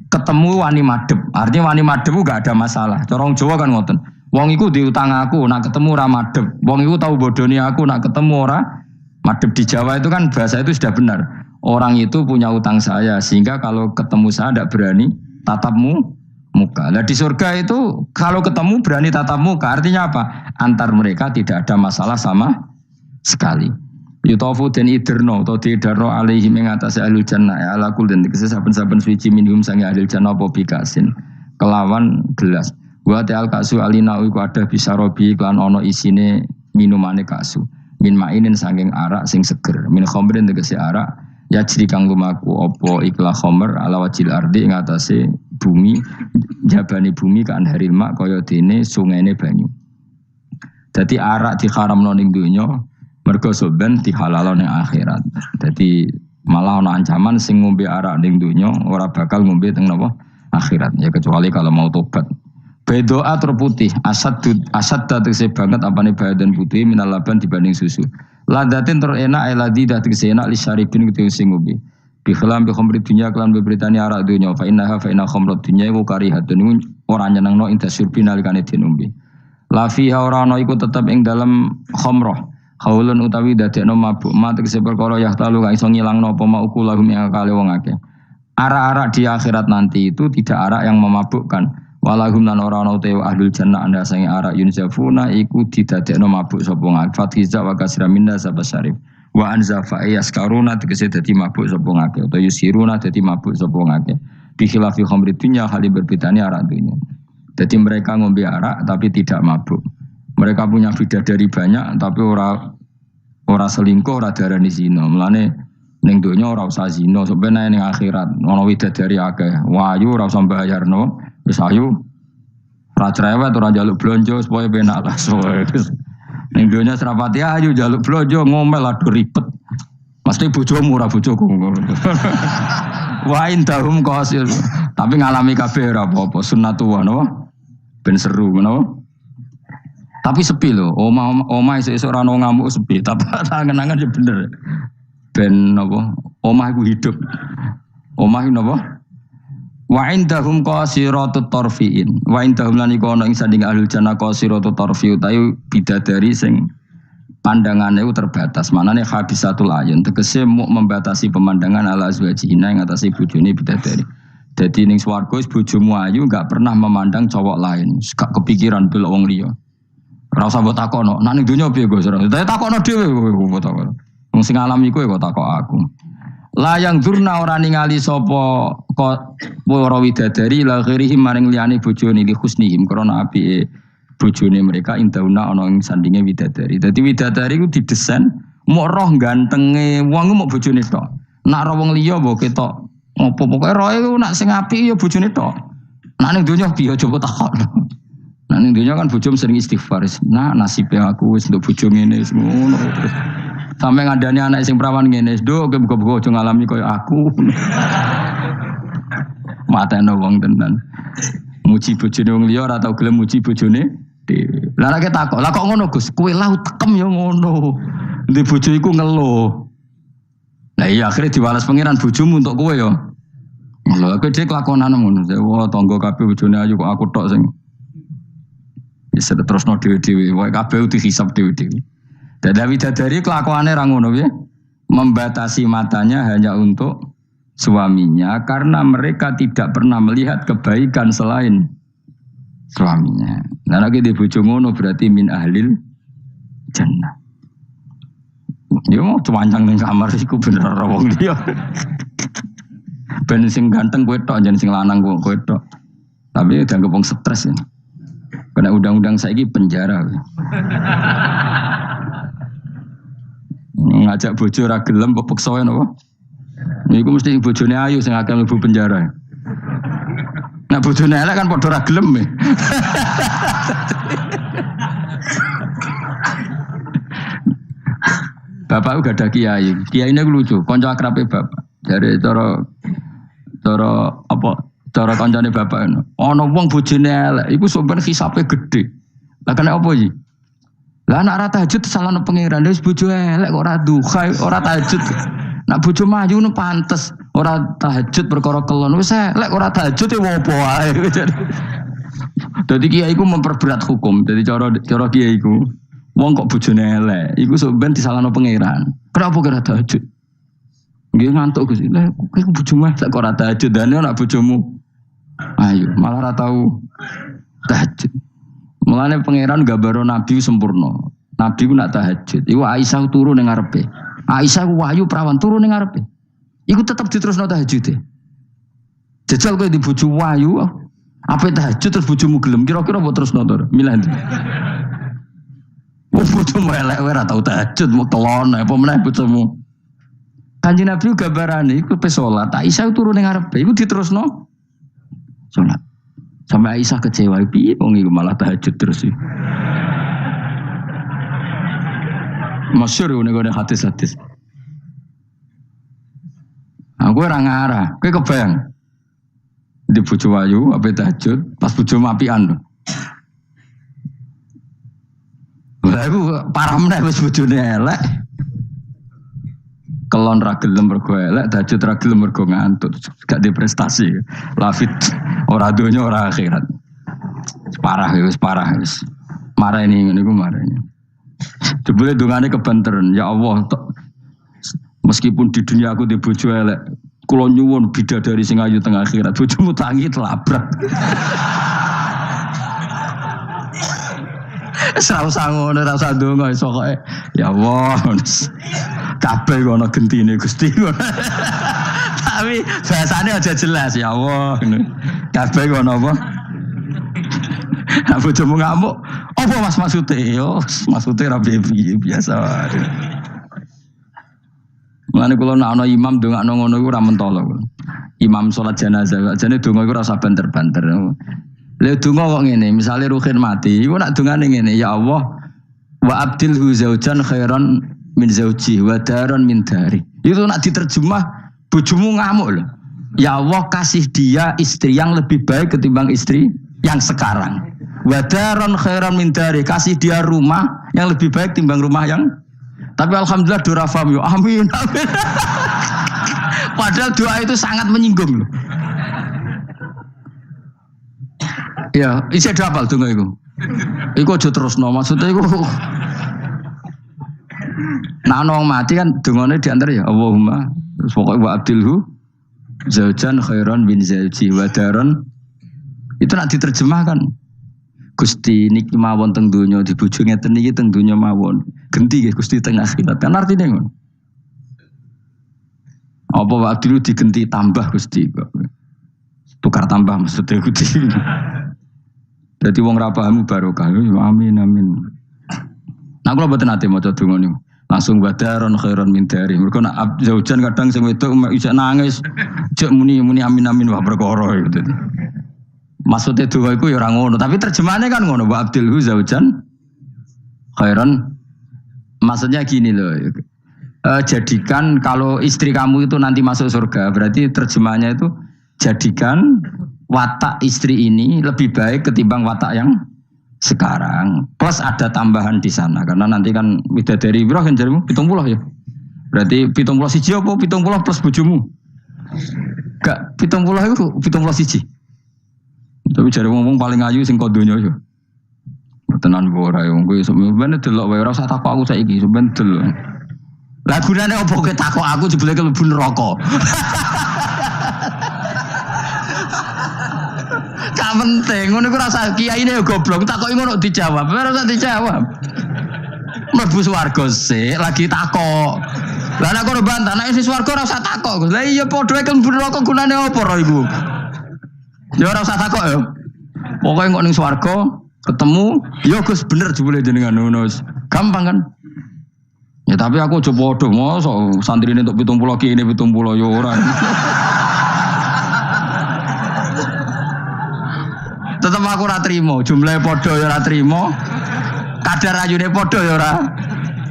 ketemu wani madhep. Artinya wani madhep ku gak ada masalah. Cara wong Jawa kan ngoten. Wong iku diutang aku, nak ketemu ora madhep. Wong iku tahu bodoni aku, nak ketemu ora madhep. Di Jawa itu kan bahasa itu sudah benar. Orang itu punya utang saya, sehingga kalau ketemu saya tidak berani tatap muka. Nah di surga itu kalau ketemu berani tatap muka, artinya apa? Antar mereka tidak ada masalah sama sekali. Yutofu dan iderno atau didarno alaihi mengatasi ahlul jannah ya ala kul dan saben-saben suci minhum sangi ahlul jannah apa bikasin kelawan gelas. Wa ta'al kasu alina iku ada bisa robi iklan ono isine minumane kasu. Min mainin saking arak sing seger. Min khamrin tegese arak ya jri kang lumaku apa iklah khamr ala wajil ardi ing atase bumi jabane bumi kan haril mak kaya dene sungene banyu. Dadi arak diharamno ning donya mergo soben dihalalno ning akhirat. Dadi malah ana ancaman sing ngombe arak ning donya ora bakal ngombe teng napa akhirat ya kecuali kalau mau tobat. Bedoa terputih, asad tegese banget apane badan putih minal laban dibanding susu. Ladatin terenak eladi tegese enak li syaribin kudu sing ngombe. Bi khilam bi khamri dunya kelan beberitani arak dunya fa inna khamrat dunya iku karihatun iku ora nyenengno inda syurbi nalikane dinombe. La fiha ora ana iku tetep ing dalem khamrah. Haulun utawi dadekno mabuk ma tegese perkara yahtalu kang iso ngilangno apa mauku lahum ing akale wong akeh. Arak-arak di akhirat nanti itu tidak arak yang memabukkan. Walahum lan ora ana te ahlul jannah anda sange arak yunzafuna iku didadekno mabuk sapa ngake fatiza wa kasra minna sabasyarif wa anzafa yaskaruna tegese dadi mabuk sapa ngake utawa yusiruna dadi mabuk sapa ngake bi khilafi khamri dunya hali berbedane arak dunya. Jadi mereka ngombe arak tapi tidak mabuk. Mereka punya bidadari banyak tapi ora selingkuh, ora darani zina. Mulane ning donya ora usah zina, sampeyan ning akhirat ana widadari akeh. Wayu ora usah mbayarno. Wis ayu ora cerewet ora njaluk blonjo supaya penak lah. Ning donya serapati ayu njaluk blonjo ngomel aduh ribet. Mesti bojomu ora bojoku. Wa indahum qasil. Tapi ngalami kabeh ora apa-apa sunnatullah napa? Ben seru napa? Tapi sepi lho. Omah esuk ora ono ngamuk sepi, tapi angen-angen ya bener. Ben napa? Omah iku hidup. Omah iku napa? Wa indahum qasiratut tarfiin. Wa indahum lan iku ana ing sanding ahlul jannah qasiratut tarfi utawi bidadari sing pandangane itu terbatas. Manane habisatul ayun tegese muk membatasi pemandangan ala azwajina ing atase bojone bidadari. Dadi ning swarga wis bojomu ayu enggak pernah memandang cowok lain. Gak kepikiran delok wong liya. Ora usah mbok takono. Nek ning donya piye Gus? Takono dhewe kok takon. Wong sing alami kowe kok takok aku. Layang durna ora ningali sapa para widadari la ghairihim maring liyane bojone li husnihim krana apike bojone mereka indauna ana ing sandinge widadari. Dadi widadari ku didesain mok roh gantenge wong mok bojone tok. Nak ro wong liya mbok ketok opo pokoke roe ku nak sing apik ya bojone tok. Nak ning donya piye coba takon. Nak ning donya kan bojom sering istighfar. Nah nasibe aku wis nduk bojo ngene wis ngono. Sampai ngandani anak sing perawan ngene, "Nduk, buka-buka aja ngalami koyo aku." Matane wong tenan. Muji bojone wong liya ora tau gelem muji bojone dhewe. Lah nek takok, "Lah kok ngono, Gus? Kowe lau tekem ya ngono." Ndi bojo iku ngeluh. Lah iya akhirnya diwales pangeran bojomu untuk kowe ya. Lho kowe dhek lakonane ngono. Wah, tangga kabeh bojone ayu kok aku tok sing bisa terusno dhewe-dhewe. Wae kabeh dihisab dhewe-dhewe. Dadawi dadari kelakuannya rangono ya, membatasi matanya hanya untuk suaminya karena mereka tidak pernah melihat kebaikan selain suaminya. Nah lagi di bojo ngono berarti min ahlil jannah. Dia mau cuancang ning kamar iku bener ora wong liya. Ben sing ganteng kowe tok, jan sing lanang kowe tok. Tapi dianggap wong stres ya. Kena undang-undang saiki penjara. Ngajak bojo ora gelem pepeksa napa? Niku mesti bojone ayu sing akeh mlebu penjara. Nek bojone elek kan padha ora gelem. Bapak gak ada kiai. Kiai ini lucu, kanca akrabe bapak. Dari cara apa? Cara kancane bapak ngono. Ana wong bojone elek, iku sampeyan hisabe gede. Lah kena apa iki? Lah anak ora tahajud salahno pangeran, wis bojo elek kok ora duha, ora tahajud. Nak bojo maju nu pantes, ora tahajud perkara kelon. Wis elek ora tahajud e opo wae. Dadi kiai iku memperberat hukum. Dadi cara kiai iku wong kok bojone elek, iku sampeyan disalahno pangeran. Kenapa kira tahajud? Nggih ngantuk Gus. Lah kowe bojomu elek kok ora tahajud, dane nak bojomu ayo malah ora tau tahajud. Mulane pangeran gambaro nabi sempurna. Nabi ku nak tahajud. Iku Aisyah turu ning ngarepe. Aisyah ku wahyu prawan turu ning ngarepe. Iku tetep diterusno tahajude. Jajal kowe di bojo wahyu, apa tahajud terus bojomu gelem kira-kira mbok terusno to? Milih ndi? Bojomu elek ora tau tahajud, mau kelon apa meneh bojomu. Kanjeng Nabi gambarane iku pe salat. Aisyah turu ning ngarepe, iku diterusno salat. Sampai Aisyah kecewa, piye wong iku malah tahajud terus sih. Masyhur ngene hadis-hadis. Aku ora ngarah, kowe kebayang. Di bojo ayu ape tahajud, pas bojo apian. Lah iku parah meneh wis bojone elek. Kelon ra gelem mergo elek, tahajud ra gelem mergo ngantuk, gak di prestasi. Lafit ora donya ora akhirat. Wis parah wis. Marah ini ngene iku marah ini. Jebule dongane kebanteran, ya Allah, meskipun di dunia aku di bojo elek, kula nyuwun bidadari sing ayu teng akhirat, bojomu tangi telabrak. Ora ngono, ora usah ndonga iso kok. Ya Allah. Kabeh kok ana gentine Gusti. Tapi bahasane aja jelas ya Allah. Kabeh kok ana apa? Aku cuma ngamuk. Apa Mas maksude? Yo, maksude ra biasa. Mulane kula nek ana imam ndongakno ngono iku ora mentolo. Imam salat jenazah, jane donga iku ora usah banter-banter. Lha donga kok ngene, misale Ruhin mati, iku nak dongane ngene, ya Allah, wa abdilhu zaujan khairan min zauji wa daran min dari. Itu nak diterjemah bojomu ngamuk loh. Ya Allah kasih dia istri yang lebih baik ketimbang istri yang sekarang. Wa daran khairan min dari, kasih dia rumah yang lebih baik timbang rumah yang. Tapi alhamdulillah doa faham yo. Amin. Amin. Padahal doa itu sangat menyinggung loh. Ya, isi ada apa donga iku? Iku aja terusno, maksudnya iku. Nah, wong mati kan dongane diantar ya Allahumma terus pokoknya wa abdilhu zaujan khairan bin zauji wa daron. Itu nak diterjemahkan. Gusti niki mawon teng donya dibojo ngeten niki teng donya mawon. Genti nggih Gusti teng akhirat. Kan artine ngono. Apa wa abdilhu digenti tambah Gusti kok. Tukar tambah maksudnya Gusti. Jadi wong ra pahamu barokah. Amin amin. Nah kula mboten ate maca donga niku. Langsung badaron khairon min dari. Mergo nek zaujan kadang sing wedok iso nangis, jek muni amin amin wah perkara gitu. Maksudnya donga iku ya ora ngono, tapi terjemahane kan ngono, wa abdilhu zaujan khairon. Maksudnya gini loh. Jadikan kalau istri kamu itu nanti masuk surga, berarti terjemahnya itu jadikan watak istri ini lebih baik ketimbang watak yang sekarang. Plus ada tambahan di sana karena nanti kan bidadari Ibrahim jarimu 70 ya. Berarti 70 siji apa 70 plus bojomu? Gak 70 itu 70 siji. Tapi jare ngomong paling ayu sing kodonya ya. Tenan ora ya wong kuwi sampeyan delok wae ora usah takok aku saiki sampeyan delok. Lah gunane opo kowe takok aku jebule mlebu neraka. Gak penting, ngono iku rasa kiyaine yo goblok, takoki ngono dijawab, ora usah dijawab. mlebu swarga sik lagi takok. Lah nek kono bantah nek sing swarga ora usah takok. Lah iya padha kan neraka gunane apa ora iku? Ya ora usah takok ya. Pokoke kok ning swarga ketemu, ya Gus bener jebule jenengan ngono. Gampang kan? Ya tapi aku aja padha mosok santrine entuk 70 ki ini 70 ya ora. Tetep aku ora trimo, jumlahe padha ya ora trimo. Kadar ayune padha ya ora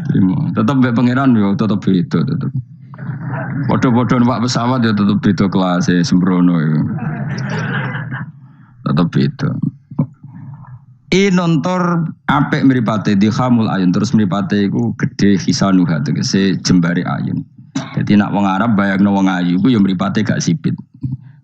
trimo. Tetep mbek pangeran ya tetep beda tetep. Padha-padha numpak pesawat ya tetep beda kelas e sembrono ya. Tetep beda. Nontor apik mripate dikhamul ayun terus mripate iku gedhe hisanuha tegese jembare ayun. Dadi nek wong Arab bayangno wong ayu iku ya mripate gak sipit.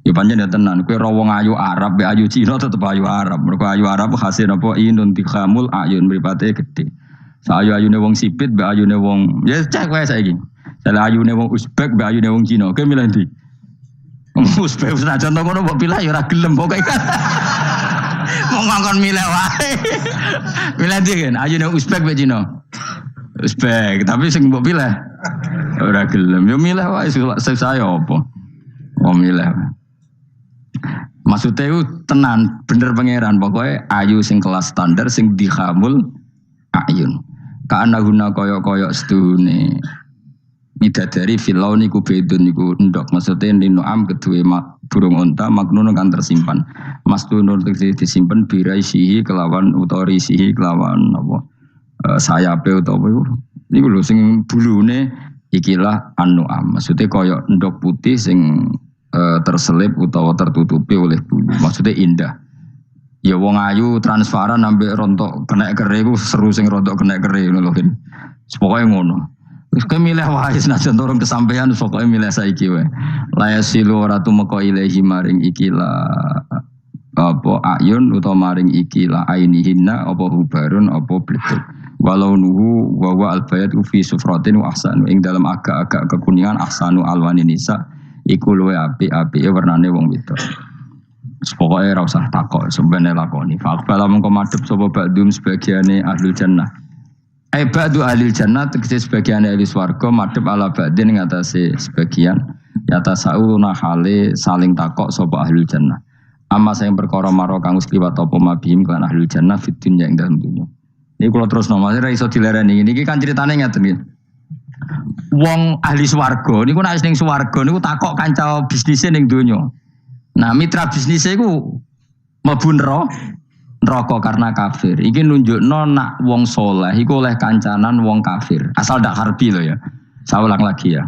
Ya pancen ya tenan, kowe ro wong ayu Arab be ayu Cina tetep ayu Arab. Mergo ayu Arab hasil apa inun dikhamul ayun mripate gedhe. Sayu-ayune wong sipit be ayune wong ya cek wae saiki. Salah ayune wong Uzbek be ayune wong Cina. Kowe milih ndi? Uzbek wis tak contoh ngono mbok pilih ya ora gelem pokoke. Wong ngongkon milih wae. Milih ndi kan? Ayune Uzbek be Cina. Uzbek, tapi sing mbok pilih ora gelem. Yo milih wae saya apa? Wong milih. Maksudnya itu tenan, bener pangeran. Pokoknya ayu sing kelas standar, sing dikhamul ayun. Karena guna koyok-koyok sedune midadari filau niku bedun niku endok. Maksudnya ninu'am kedua burung unta maknun kan tersimpan. Mas tunur disimpan birai sihi kelawan utori sihi kelawan apa sayape utawa apa niku lho sing bulune ikilah an-nu'am. Maksudnya koyok endok putih sing terselip utawa tertutupi oleh bulu. Maksudnya indah. Ya wong ayu transparan sampai rontok kena kere iku seru sing rontok kena kere ngono lho. Pokoke ngono. Wis kowe milih wae senajan turun kesampaian pokoke milih saiki wae. La yasilu ora tumeka ilahi maring ikila apa ayun utawa maring ikila ainihinna apa hubarun apa bletek. Walau nuhu wa wa albayat fi sufratin wa ahsanu ing dalam agak-agak kekuningan ahsanu alwani nisa iku luwe api-api warnane wong wedok. Pokoke ora usah takok, sembene lakoni. Faqbala mengko madhep sapa ba'dum sebagiane ahli jannah. Ba'du ahli jannah tegese sebagiane ahli swarga madhep ala ba'din ngatasé sebagian. Yata sauna hale saling takok sapa ahli jannah. Amma sing perkara maro kang wis liwat apa mabihim kan ahli jannah fid dunya ing dalem dunya. Iki kula terusno Mas ora iso dilereni. Niki kan critane ngeten iki. Wong ahli swarga niku nek ning swarga niku takok kanca bisnise ning donya. Nah, mitra bisnise iku mlebu neraka karena kafir. Iki nunjukno nak wong saleh iku oleh kancanan wong kafir. Asal ndak harbi lho ya. Saya ulang lagi ya.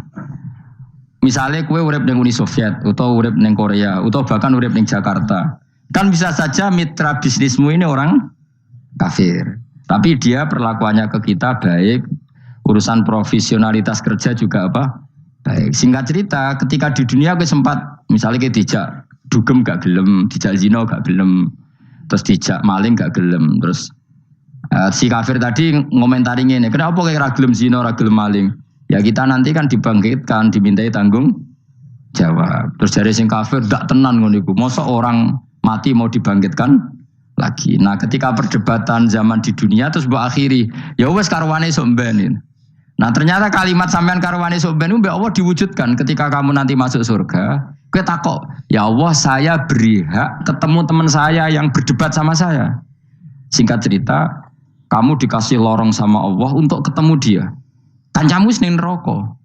Misalnya kowe urip ning Uni Soviet utawa urip ning Korea utawa bahkan urip ning Jakarta. Kan bisa saja mitra bisnismu ini orang kafir. Tapi dia perlakuannya ke kita baik. Urusan profesionalitas kerja juga apa? Baik. Singkat cerita, ketika di dunia gue sempat, misalnya kita dijak dugem gak gelem, dijak zina gak gelem, terus dijak maling gak gelem, terus si kafir tadi ngomentari ini, kenapa kayak ragilem zina, ragilem maling? Ya kita nanti kan dibangkitkan, dimintai tanggung jawab. Terus dari sing kafir gak tenan ngono iku. Masa orang mati mau dibangkitkan lagi. Nah, ketika perdebatan zaman di dunia terus mbok akhiri, ya wes karwane sok mbenin. Nah ternyata kalimat sampean karwane soben itu Allah diwujudkan ketika kamu nanti masuk surga. Kowe takok, ya Allah saya beri hak ketemu teman saya yang berdebat sama saya. Singkat cerita, kamu dikasih lorong sama Allah untuk ketemu dia. Kancamu ning neraka.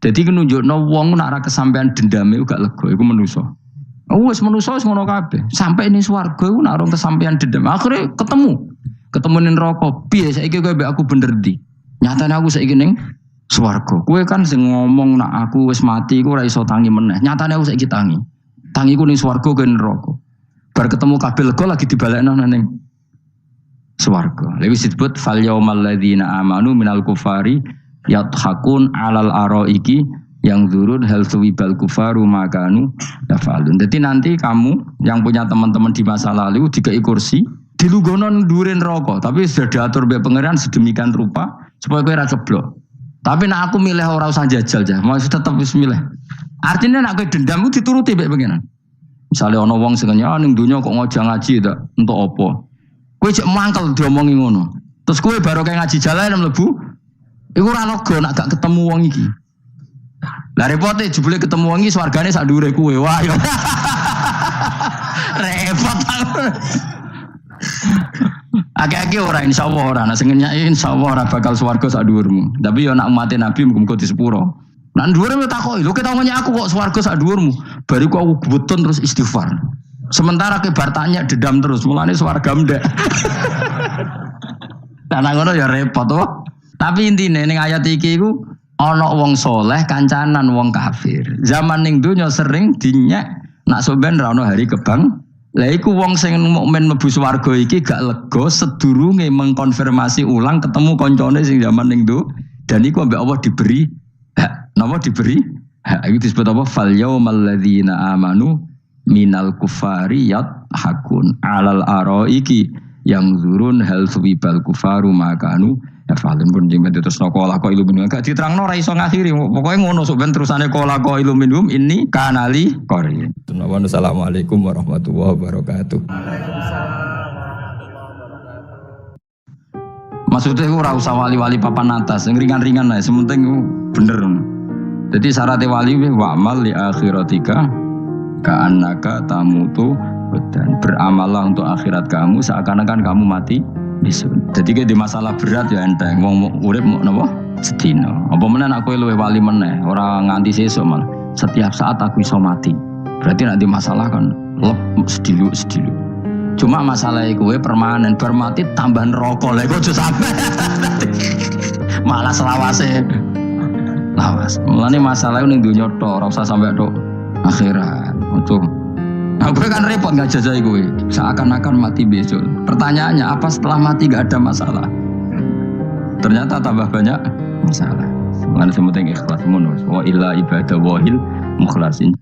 Jadi nunjukno wong nak ra kesampean dendame gak lega, iku manusa. Wis manusa wis ngono kabeh. Sampai ning swarga iku nak ora kesampean dendam. Akhire ketemu ning neraka. Piye saiki kowe mbek aku bener ndi? Nyatane aku saiki ning swarga. Kowe kan sing ngomong nak aku wis mati iku ora iso tangi meneh. Nyatane aku saiki tangi. Tangiku ning swarga kowe neraka. Bar ketemu kabeh lega lagi dibalekno ning swarga. Lha wis disebut fal yaumal ladzina amanu minal kufari yadhakun alal araiki yang turun hal suwibal kufaru makanu yafalun. Jadi nanti kamu yang punya teman-teman di masa lalu dikai kursi dilunggono ndurin rokok, tapi sudah diatur oleh pangeran sedemikian rupa supaya kowe ora jeblok. Tapi nek aku milih ora usah jajal aja, mau tetep wis milih. Artinya nek kowe dendam ku dituruti mbek pangeran. Misale ana wong sing ning donya kok ngojang ngaji tak entuk apa. Kowe cek mangkel diomongi ngono. Terus kowe baru kayak ngaji jalan mlebu Iku ora lega nak gak ketemu wong iki. Lah repote jebule ketemu wong iki swargane sak dhuwure kowe. Wah ya. Repot. Akeh-akeh ora insyaallah ora, nek sing nyai insyaallah ora bakal swarga sak dhuwurmu. Tapi yo nek umat Nabi muga-muga di sepuro. Lan dhuwure takoki, lho ketemu aku kok swarga sak dhuwurmu. Bariku aku gebetun terus istighfar. Sementara kebar tanya dedam terus, mulane swarga ndek. Lah ngono ya repot to. Tapi intine ning ayat iki iku ana wong soleh kancanan wong kafir. Zaman ning donya sering dinyek nak sampean ra ono hari kebang. Lah iku wong sing mukmin mlebu swarga iki gak lega sedurunge mengkonfirmasi ulang ketemu koncone sing zaman ning do dan iku ambek Allah diberi hak. Napa diberi hak? Iku disebut apa? Fal yaumal ladzina amanu minal kufari yadhakun alal araiki yang zurun hal suwibal kufaru makanu ya falun pun jeng terus nokola ko iluminum gak diterangno ora iso ngakhiri pokoke ngono sok ben terusane kola ko iluminum ini kanali korin. Assalamualaikum warahmatullahi wabarakatuh. Maksudnya ora usah wali-wali papan atas, yang ringan-ringan ae, sementing bener. Jadi syaratnya wali wa amal li akhiratika ka'annaka tamutu dan beramallah untuk akhirat kamu seakan-akan kamu mati besok. Jadi di masalah berat ya enteng wong urip mau napa sedina. Apa menen aku luwih wali meneh, ora nganti sesuk malah. Setiap saat aku iso mati. Berarti nanti masalah kan lep sedilu. Cuma masalah kowe permanen bar mati tambah neraka lha kok aja sampe. Malah selawase. Lawas. Mulane masalah ning donya tok, ora usah sampe tok akhirat. Untuk aku kan repot enggak jajai kowe. Seakan-akan mati besok. Pertanyaannya apa setelah mati enggak ada masalah? Ternyata tambah banyak masalah. Mulane sementing ikhlas mun wa illa ibadah wahil mukhlasin.